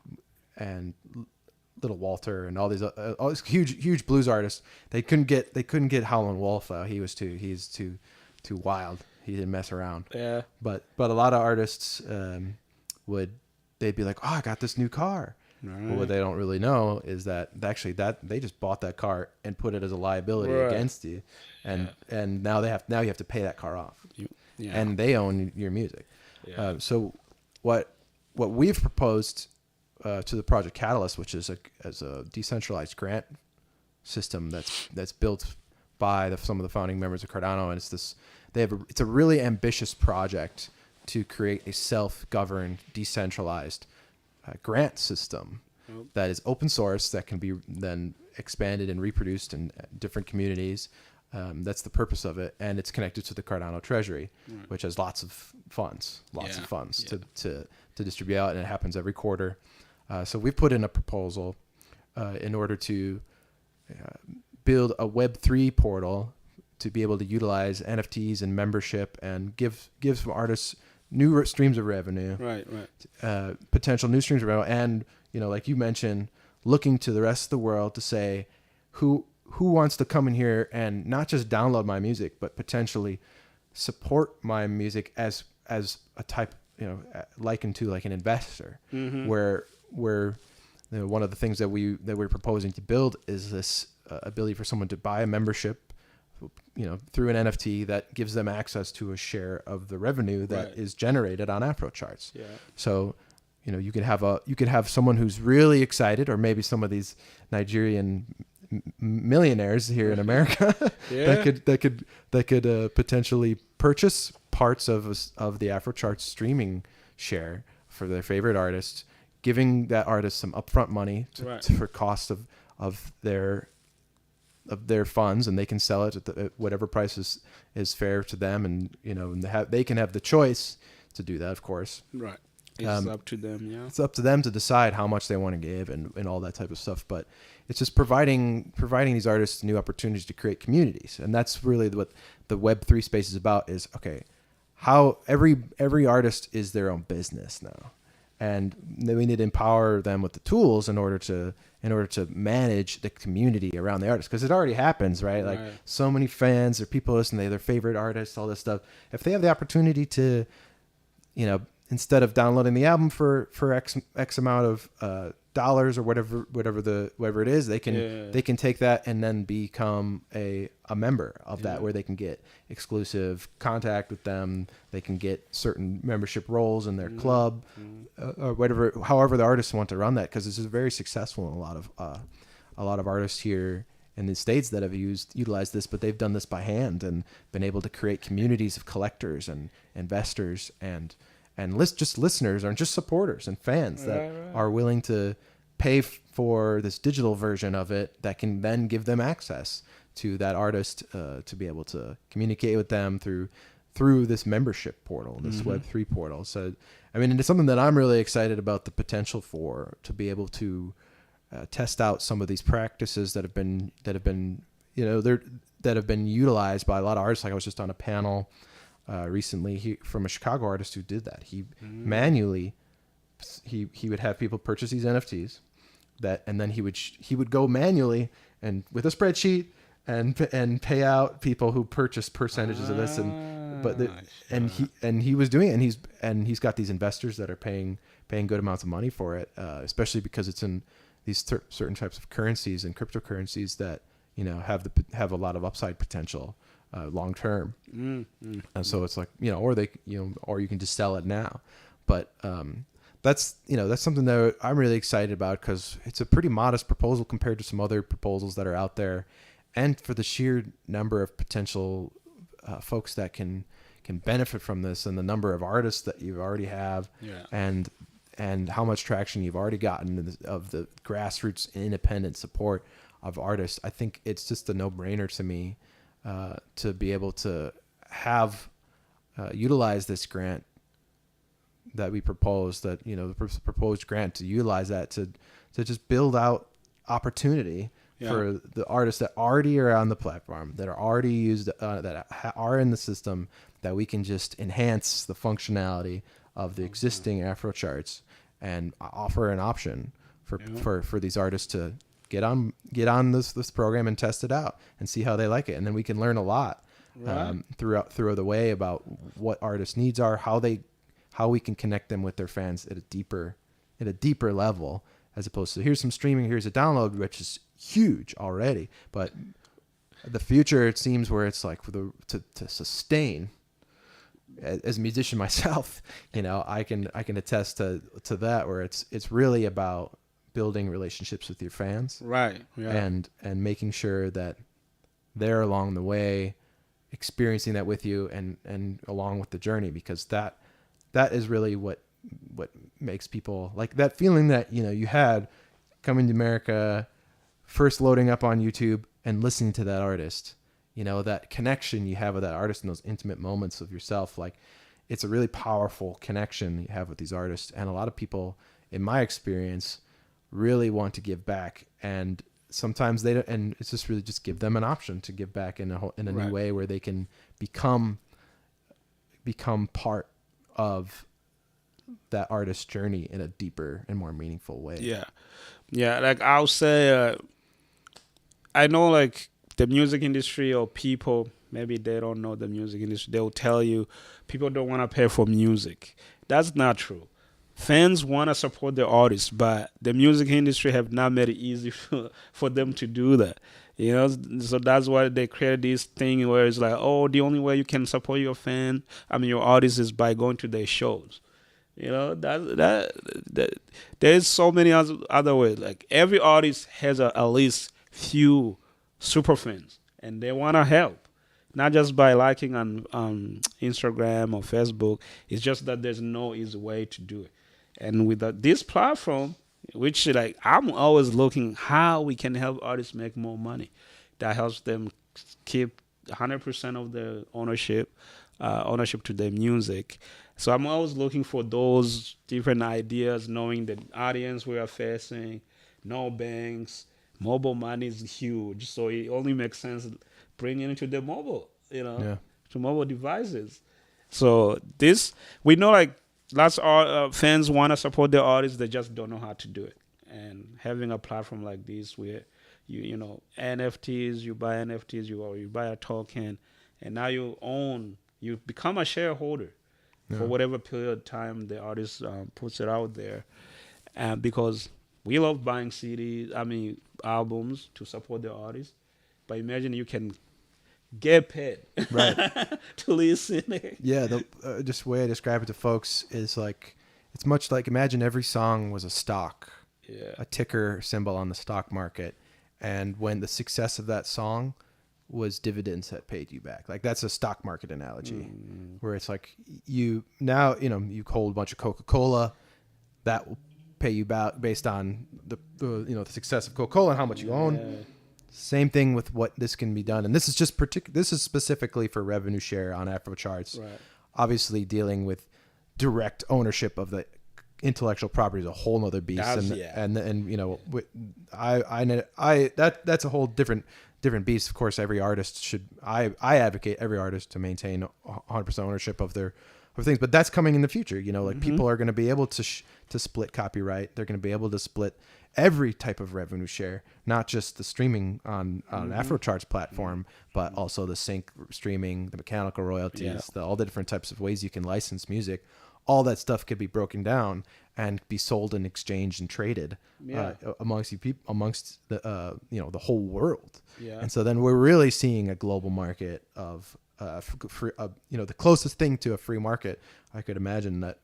B: and Little Walter and all these huge blues artists. They couldn't get Howlin' Wolf out. He's too wild. He didn't mess around.
C: Yeah.
B: But a lot of artists they'd be like, oh, I got this new car.
C: Right.
B: But what they don't really know is that actually that they just bought that car and put it as a liability against you, and now you have to pay that car off, and they own your music. Yeah. So what we've proposed to the Project Catalyst, which is a decentralized grant system that's built by some of the founding members of Cardano, and it's a really ambitious project to create a self-governed, decentralized grant system that is open source, that can be then expanded and reproduced in different communities. That's the purpose of it, and it's connected to the Cardano Treasury, which has lots of funds to distribute out, and it happens every quarter. So we've put in a proposal in order to build a Web3 portal to be able to utilize NFTs and membership and give some artists new streams of revenue, potential new streams of revenue, and like you mentioned, looking to the rest of the world to say who wants to come in here and not just download my music, but potentially support my music as a type, likened to like an investor, where one of the things that we're proposing to build is this ability for someone to buy a membership, through an NFT that gives them access to a share of the revenue that is generated on Afrocharts. Yeah. So, you could have someone who's really excited, or maybe some of these Nigerian millionaires here in America that could potentially purchase parts of the Afrocharts streaming share for their favorite artist, giving that artist some upfront money for cost of their funds, and they can sell it at whatever price is fair to them, and they can have the choice to do that, of course.
C: Right. It's up to them. Yeah. It's
B: up to them to decide how much they want to give and all that type of stuff. But it's just providing these artists new opportunities to create communities, and that's really what the Web3 space is about. Is how every artist is their own business now, and we need to empower them with the tools in order to manage the community around the artist, because it already happens, right? Like so many fans or people listen to their favorite artists, all this stuff. If they have the opportunity to, instead of downloading the album for X amount of dollars or whatever it is, they can take that and then become a member of that, where they can get exclusive contact with them. They can get certain membership roles in their club, or however the artists want to run that, because this is very successful in a lot of artists here in the States that have utilized this, but they've done this by hand and been able to create communities of collectors and investors and just listeners, or just supporters and fans that are willing to pay for this digital version of it that can then give them access to that artist to be able to communicate with them through this membership portal, this Web3 portal. So, I mean, it's something that I'm really excited about the potential for, to be able to test out some of these practices that have been utilized by a lot of artists. Like, I was just on a panel recently from a Chicago artist who did that. He manually, he would have people purchase these NFTs and then he would go manually and with a spreadsheet and pay out people who purchased percentages of this, and he was doing it, and he's got these investors that are paying good amounts of money for it, especially because it's in these certain types of currencies and cryptocurrencies that have a lot of upside potential long term. And so it's like, or you can just sell it now. But that's something that I'm really excited about, because it's a pretty modest proposal compared to some other proposals that are out there, and for the sheer number of potential folks that can benefit from this, and the number of artists that you already have, and how much traction you've already gotten of the grassroots independent support. artists, I think it's just a no-brainer to me to be able to have utilize this grant that we propose, that the proposed grant, to utilize that to just build out opportunity for the artists that already are on the platform, that are already used, that are in the system, that we can just enhance the functionality of the existing Afrocharts and offer an option for these artists to get on this program and test it out and see how they like it. And then we can learn a lot throughout the way about what artists' needs are, how we can connect them with their fans at a deeper level, as opposed to here's some streaming, here's a download, which is huge already. But the future, it seems, where it's like to sustain. As a musician myself, I can attest to that, where it's really about building relationships with your fans,
C: right? Yeah.
B: And making sure that they're along the way, experiencing that with you, and along with the journey, because that is really what makes people like that feeling that you had coming to America, first loading up on YouTube and listening to that artist. That connection you have with that artist in those intimate moments of yourself, like it's a really powerful connection you have with these artists. And a lot of people, in my experience, really want to give back, and sometimes they don't, and it's just really just give them an option to give back in a new way, where they can become part of that artist's journey in a deeper and more meaningful way.
C: Yeah. Like I'll say, I know, like, the music industry, or people, maybe they don't know the music industry, they'll tell you people don't want to pay for music. That's not true. Fans want to support their artists, but the music industry have not made it easy for them to do that. So that's why they created this thing where it's like, the only way you can support your artist is by going to their shows. That there's so many other ways. Like, every artist has at least few super fans, and they want to help, not just by liking on Instagram or Facebook. It's just that there's no easy way to do it. And with this platform, which, like, I'm always looking how we can help artists make more money, that helps them keep 100% of their ownership to their music. So I'm always looking for those different ideas, knowing the audience we are facing, no banks. Mobile money is huge, so it only makes sense bringing it to the mobile, to mobile devices. So we know, like, lots of fans want to support their artists, they just don't know how to do it. And having a platform like this, where NFTs, you buy NFTs, you buy a token, and now you become a shareholder for whatever period of time the artist puts it out there, and because we love buying albums to support the artist, but imagine you can get paid to listen.
B: Yeah, just way I describe it to folks is like, it's much like, imagine every song was a stock, a ticker symbol on the stock market, and when the success of that song was dividends that paid you back. Like, that's a stock market analogy, where it's like you hold a bunch of Coca-Cola, that will pay you back based on the success of Coca-Cola and how much you own. Same thing with what this can be done, and this is just this is specifically for revenue share on Afrocharts. Obviously, dealing with direct ownership of the intellectual property is a whole nother beast, that's a whole different beast. Of course, every artist I advocate every artist to maintain 100% ownership of their things, but that's coming in the future. People are going to be able to split copyright. They're going to be able to split every type of revenue share, not just the streaming on Afrocharts platform, but also the sync streaming, the mechanical royalties, all the different types of ways you can license music. All that stuff could be broken down and be sold and exchanged and traded amongst the the whole world. And so then we're really seeing a global market of the closest thing to a free market. I could imagine that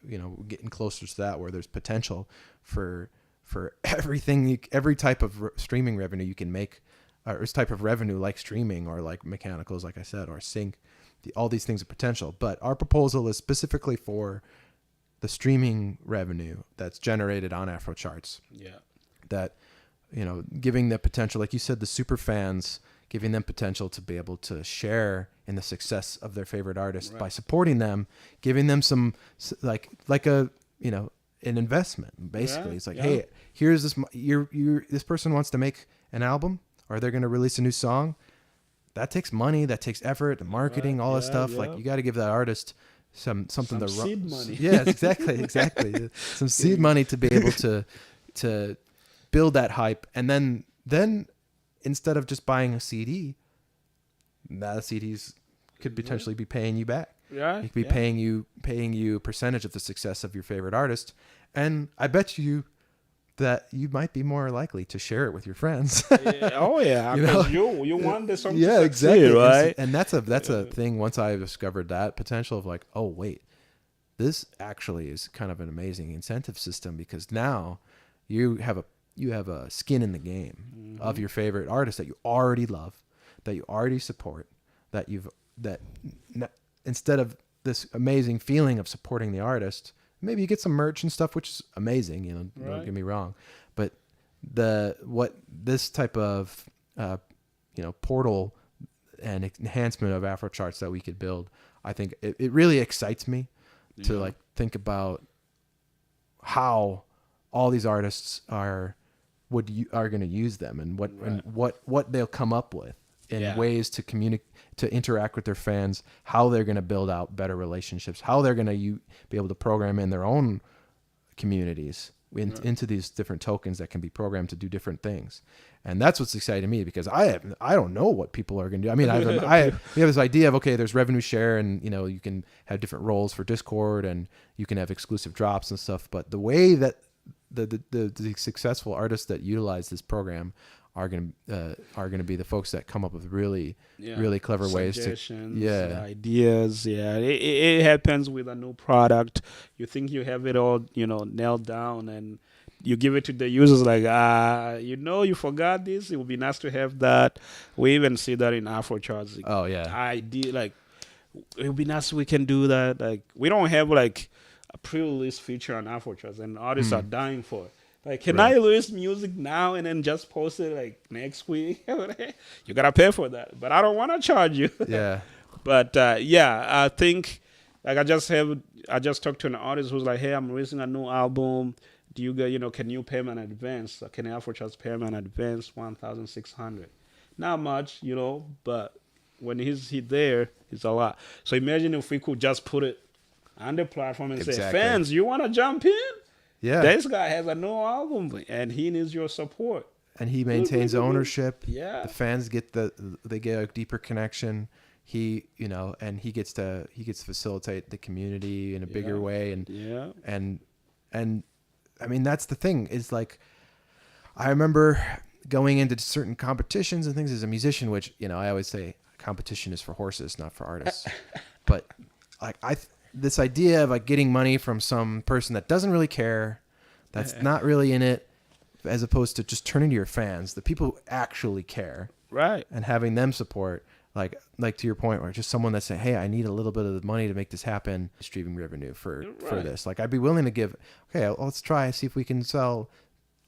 B: getting closer to that, where there's potential for everything, every type of streaming revenue you can make, or type of revenue like streaming or like mechanicals, like I said, or sync. All these things are potential, but our proposal is specifically for the streaming revenue that's generated on Afrocharts. That giving the potential, like you said, the super fans, giving them potential to be able to share in the success of their favorite artist by supporting them, giving them some like a, an investment. Basically, it's like, hey, here's this. This person wants to make an album, or they're going to release a new song. That takes money. That takes effort, the marketing, all that stuff. Like you got to give that artist something to
C: seed money.
B: Yeah, exactly. Some seed money to be able to build that hype, and then instead of just buying a CD, now the CDs could potentially be paying you back.
C: Yeah,
B: it could be paying you a percentage of the success of your favorite artist, and I bet you that you might be more likely to share it with your friends.
C: Because you want this song to succeed,
B: exactly,
C: right?
B: And that's a thing. Once I discovered that potential of like, oh wait, this actually is kind of an amazing incentive system, because now you have a skin in the game of your favorite artist that you already love, that you already support, instead of this amazing feeling of supporting the artist, maybe you get some merch and stuff, which is amazing, don't get me wrong, but what this type of portal and enhancement of Afrocharts that we could build, I think it really excites me to like think about how all these artists are going to use them, and what they'll come up with in ways to communicate, to interact with their fans, how they're going to build out better relationships, how they're going to be able to program in their own communities into these different tokens that can be programmed to do different things. And that's what's exciting me, because I don't know what people are going to do. I mean, we have this idea of, okay, there's revenue share, and you can have different roles for Discord, and you can have exclusive drops and stuff. But the way that the successful artists that utilize this program are going to be the folks that come up with really clever ways to
C: ideas. It happens with a new product. You think you have it all nailed down, and you give it to the users like, you forgot this, it would be nice to have that. We even see that in Afrocharts. Idea, like, it would be nice if we can do that. Like, we don't have like a pre-release feature on Afrocharts, and artists are dying for it. Like, can I release music now and then just post it like next week? You gotta pay for that, but I don't want to charge you. But I think, like, I just talked to an artist who's like, hey, I'm releasing a new album. Do you get, can you pay me in advance? Can Afrocharts pay me in advance $1,600? Not much, but when he's there, it's a lot. So imagine if we could just put it on the platform and say, fans, you want to jump in?
B: Yeah,
C: this guy has a new album, and he needs your support.
B: And he maintains ownership.
C: Yeah,
B: the fans get they get a deeper connection. He, and he gets to facilitate the community in a bigger way. And I mean, that's the thing, is like, I remember going into certain competitions and things as a musician, which I always say competition is for horses, not for artists. But like this idea of like getting money from some person that doesn't really care, that's not really in it, as opposed to just turning to your fans, the people who actually care,
C: right,
B: and having them support, like to your point, where just someone that's saying, hey, I need a little bit of the money to make this happen, streaming revenue for this. Like, I'd be willing to give, okay, let's see if we can sell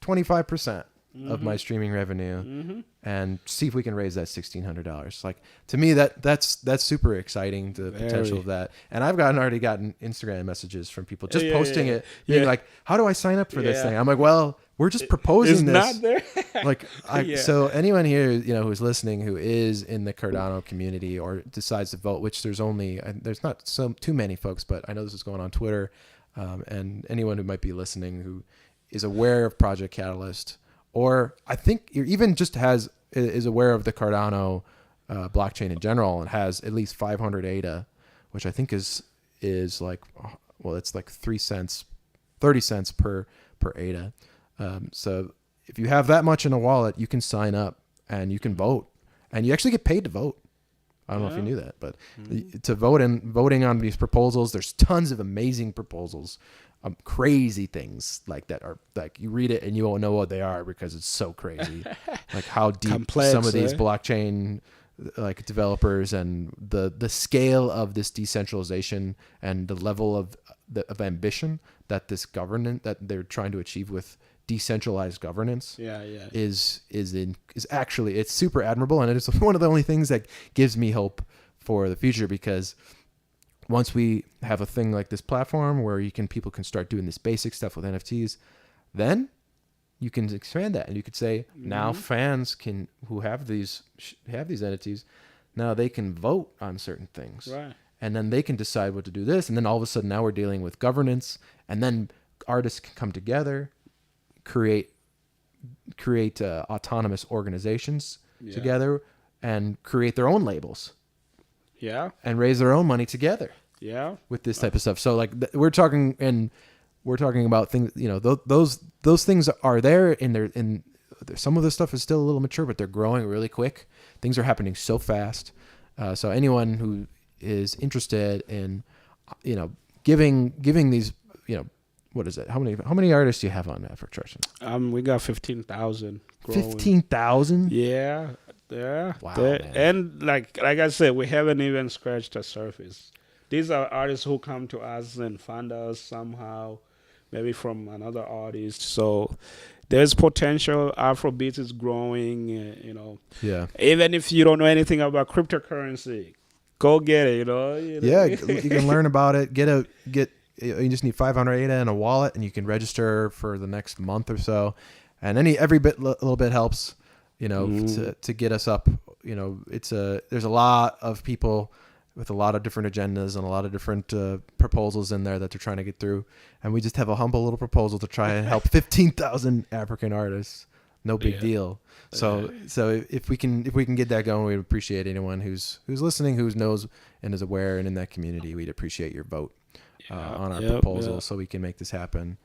B: 25% of my streaming revenue and see if we can raise that $1,600. Like, to me, that's super exciting, the potential of that. And I've already gotten Instagram messages from people just posting it, being like, how do I sign up for this thing? I'm like, well, we're just proposing this.
C: It's not there.
B: Like, so anyone here, who's listening, who is in the Cardano community or decides to vote, which there's not too many folks, but I know this is going on Twitter, and anyone who might be listening who is aware of Project Catalyst, or I think even just is aware of the Cardano blockchain in general, and has at least 500 ADA, which I think is like, well, it's like 30 cents per ADA. So if you have that much in a wallet, you can sign up and you can vote, and you actually get paid to vote. I don't know if you knew that, but to voting on these proposals, there's tons of amazing proposals. Crazy things like that are like, you read it and you won't know what they are because it's so crazy. Like how deep
C: complex,
B: some of these blockchain like developers, and the scale of this decentralization, and the level of ambition that this government that they're trying to achieve with decentralized governance
C: Yeah, yeah.
B: is actually, it's super admirable, and it is one of the only things that gives me hope for the future, because once we have a thing like this platform where people can start doing this basic stuff with NFTs, then you can expand that, and you could say now fans who have these NFTs, now they can vote on certain things,
C: Right.
B: and then they can decide what to do this, and then all of a sudden now we're dealing with governance, and then artists can come together, create autonomous organizations together, and create their own labels.
C: Yeah.
B: And raise their own money together.
C: Yeah.
B: With this type of stuff. So like we're talking about things, those things are there some of the stuff is still a little mature, but they're growing really quick. Things are happening so fast. So anyone who is interested in, giving these, what is it? How many artists do you have on Afrocharts?
C: We got 15,000.
B: 15,000?
C: Yeah. Yeah.
B: Wow. Man.
C: And like I said, we haven't even scratched the surface. These are artists who come to us and find us somehow, maybe from another artist. So there's potential. Afrobeat is growing,
B: Yeah.
C: Even if you don't know anything about cryptocurrency, go get it,
B: Yeah, you can learn about it. You just need 500 ADA in a wallet, and you can register for the next month or so. And every little bit helps, to get us up. There's a lot of people with a lot of different agendas and a lot of different proposals in there that they're trying to get through. And we just have a humble little proposal to try and help 15,000 African artists. No big deal. So if we can get that going, we'd appreciate anyone who's listening, who knows and is aware and in that community. We'd appreciate your vote on our proposal so we can make this happen.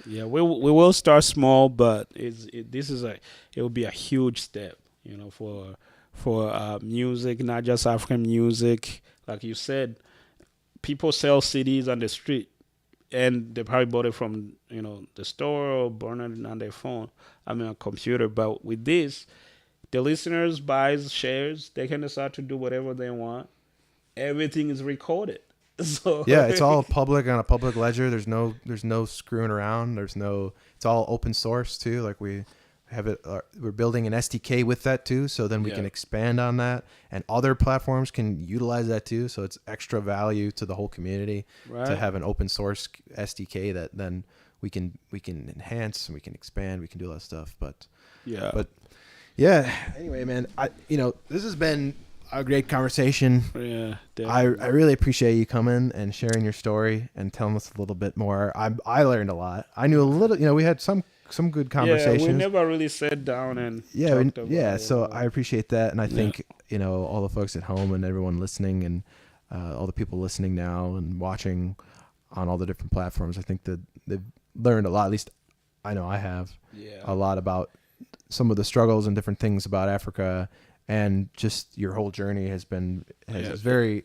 C: Yeah, we will start small, but it will be a huge step, for music, not just African music. Like you said, people sell CDs on the street, and they probably bought it from the store or burn it on their phone. On a computer. But with this, the listeners buys shares. They can decide to do whatever they want. Everything is recorded. So
B: yeah, it's all public on a public ledger. There's no screwing around. It's all open source too. Like we have it. We're building an SDK with that too. So then we can expand on that, and other platforms can utilize that too. So it's extra value to the whole community to have an open source SDK that then we can enhance and we can expand. We can do a lot of stuff. But anyway, man, this has been a great conversation.
C: Yeah,
B: I really appreciate you coming and sharing your story and telling us a little bit more. I learned a lot. I knew a little. We had some good conversations.
C: Yeah, we never really sat down and talked about it.
B: So I appreciate that, and I think all the folks at home and everyone listening, and all the people listening now and watching on all the different platforms. I think that they've learned a lot. At least I know I have a lot about some of the struggles and different things about Africa. And just your whole journey is very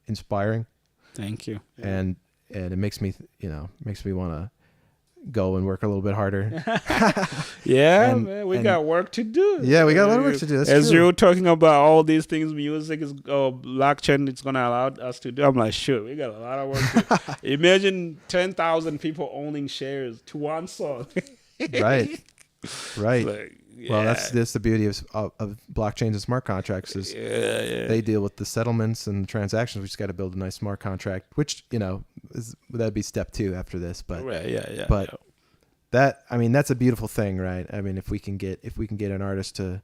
B: inspiring.
C: Thank you.
B: And it makes me want to go and work a little bit harder.
C: Man, we got work to do.
B: Yeah, we got a lot of work to do. That's
C: As
B: true.
C: you're talking about all these things, music is blockchain. It's gonna allow us to do. I'm like, sure, we got a lot of work to do. Imagine 10,000 people owning shares to one song.
B: Right.
C: Like,
B: well, that's the beauty of blockchains and smart contracts is they deal with the settlements and the transactions. We just got to build a nice smart contract, which that'd be step 2 after this. But that's a beautiful thing, right? I mean, if we can get an artist to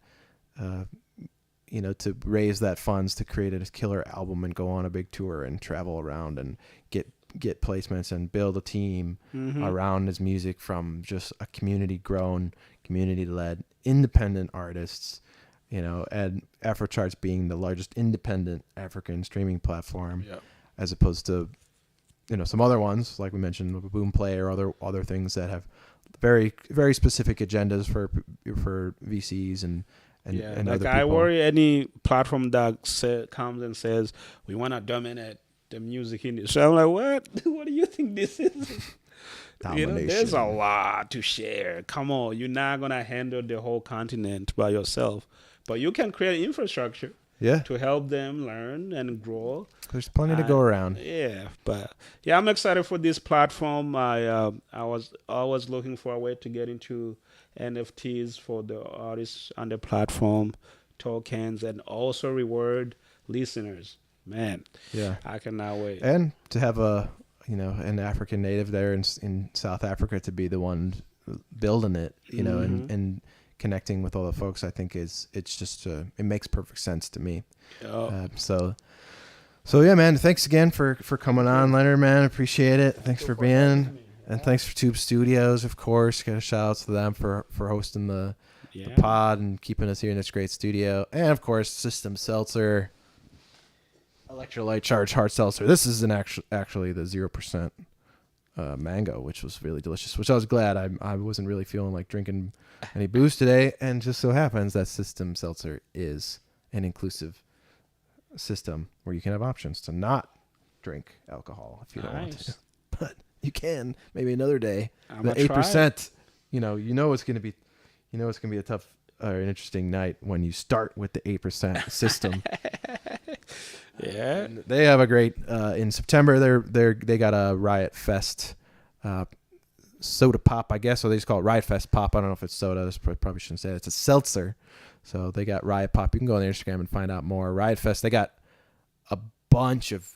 B: to raise that funds to create a killer album and go on a big tour and travel around and get placements and build a team around his music from just a community-grown, community-led, independent artists, and Afrocharts being the largest independent African streaming platform, as opposed to, some other ones like we mentioned, Boomplay or other things that have very, very specific agendas for VCs and
C: like
B: other people.
C: I worry any platform that comes and says we want to dominate the music industry. I'm like, what? What do you think this is? There's a lot to share. Come on, you're not gonna handle the whole continent by yourself, but you can create infrastructure.
B: Yeah.
C: to help them learn and grow.
B: There's plenty to go around.
C: Yeah, but yeah, I'm excited for this platform. I was always looking for a way to get into NFTs for the artists on the platform, tokens, and also reward listeners. Man,
B: Yeah.
C: I cannot wait.
B: And to have an African native there in South Africa to be the one building it, and connecting with all the folks, I think it makes perfect sense to me. So yeah, man, thanks again for coming on, Leonard, man. Appreciate it. Thanks for being, and thanks for Tube Studios, of course. Got a shout out to them for hosting the pod and keeping us here in this great studio. And of course, System Seltzer, electrolyte charged hard seltzer. This is actually the 0% mango, which was really delicious, which I was glad. I wasn't really feeling like drinking any booze today, and just so happens that System Seltzer is an inclusive system where you can have options to not drink alcohol if you don't want to, but you can maybe another day. The 8%, it's going to be a tough or an interesting night when you start with the 8% system.
C: Yeah,
B: and they have a great in September. They got a Riot Fest soda pop, I guess, or they just call it Riot Fest pop. I don't know if it's soda. Probably shouldn't say that. It's a seltzer. So they got Riot Pop. You can go on their Instagram and find out more. Riot Fest, they got a bunch of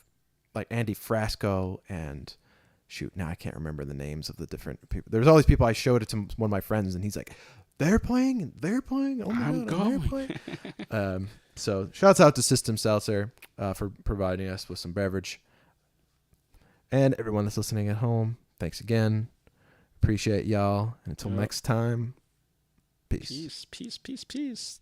B: like Andy Frasco and now I can't remember the names of the different people. There's all these people. I showed it to one of my friends and he's like, they're playing. Oh my
C: I'm
B: God,
C: going.
B: they're playing. So shouts out to System Seltzer for providing us with some beverage. And everyone that's listening at home, thanks again. Appreciate y'all. And until next time, peace.
C: Peace.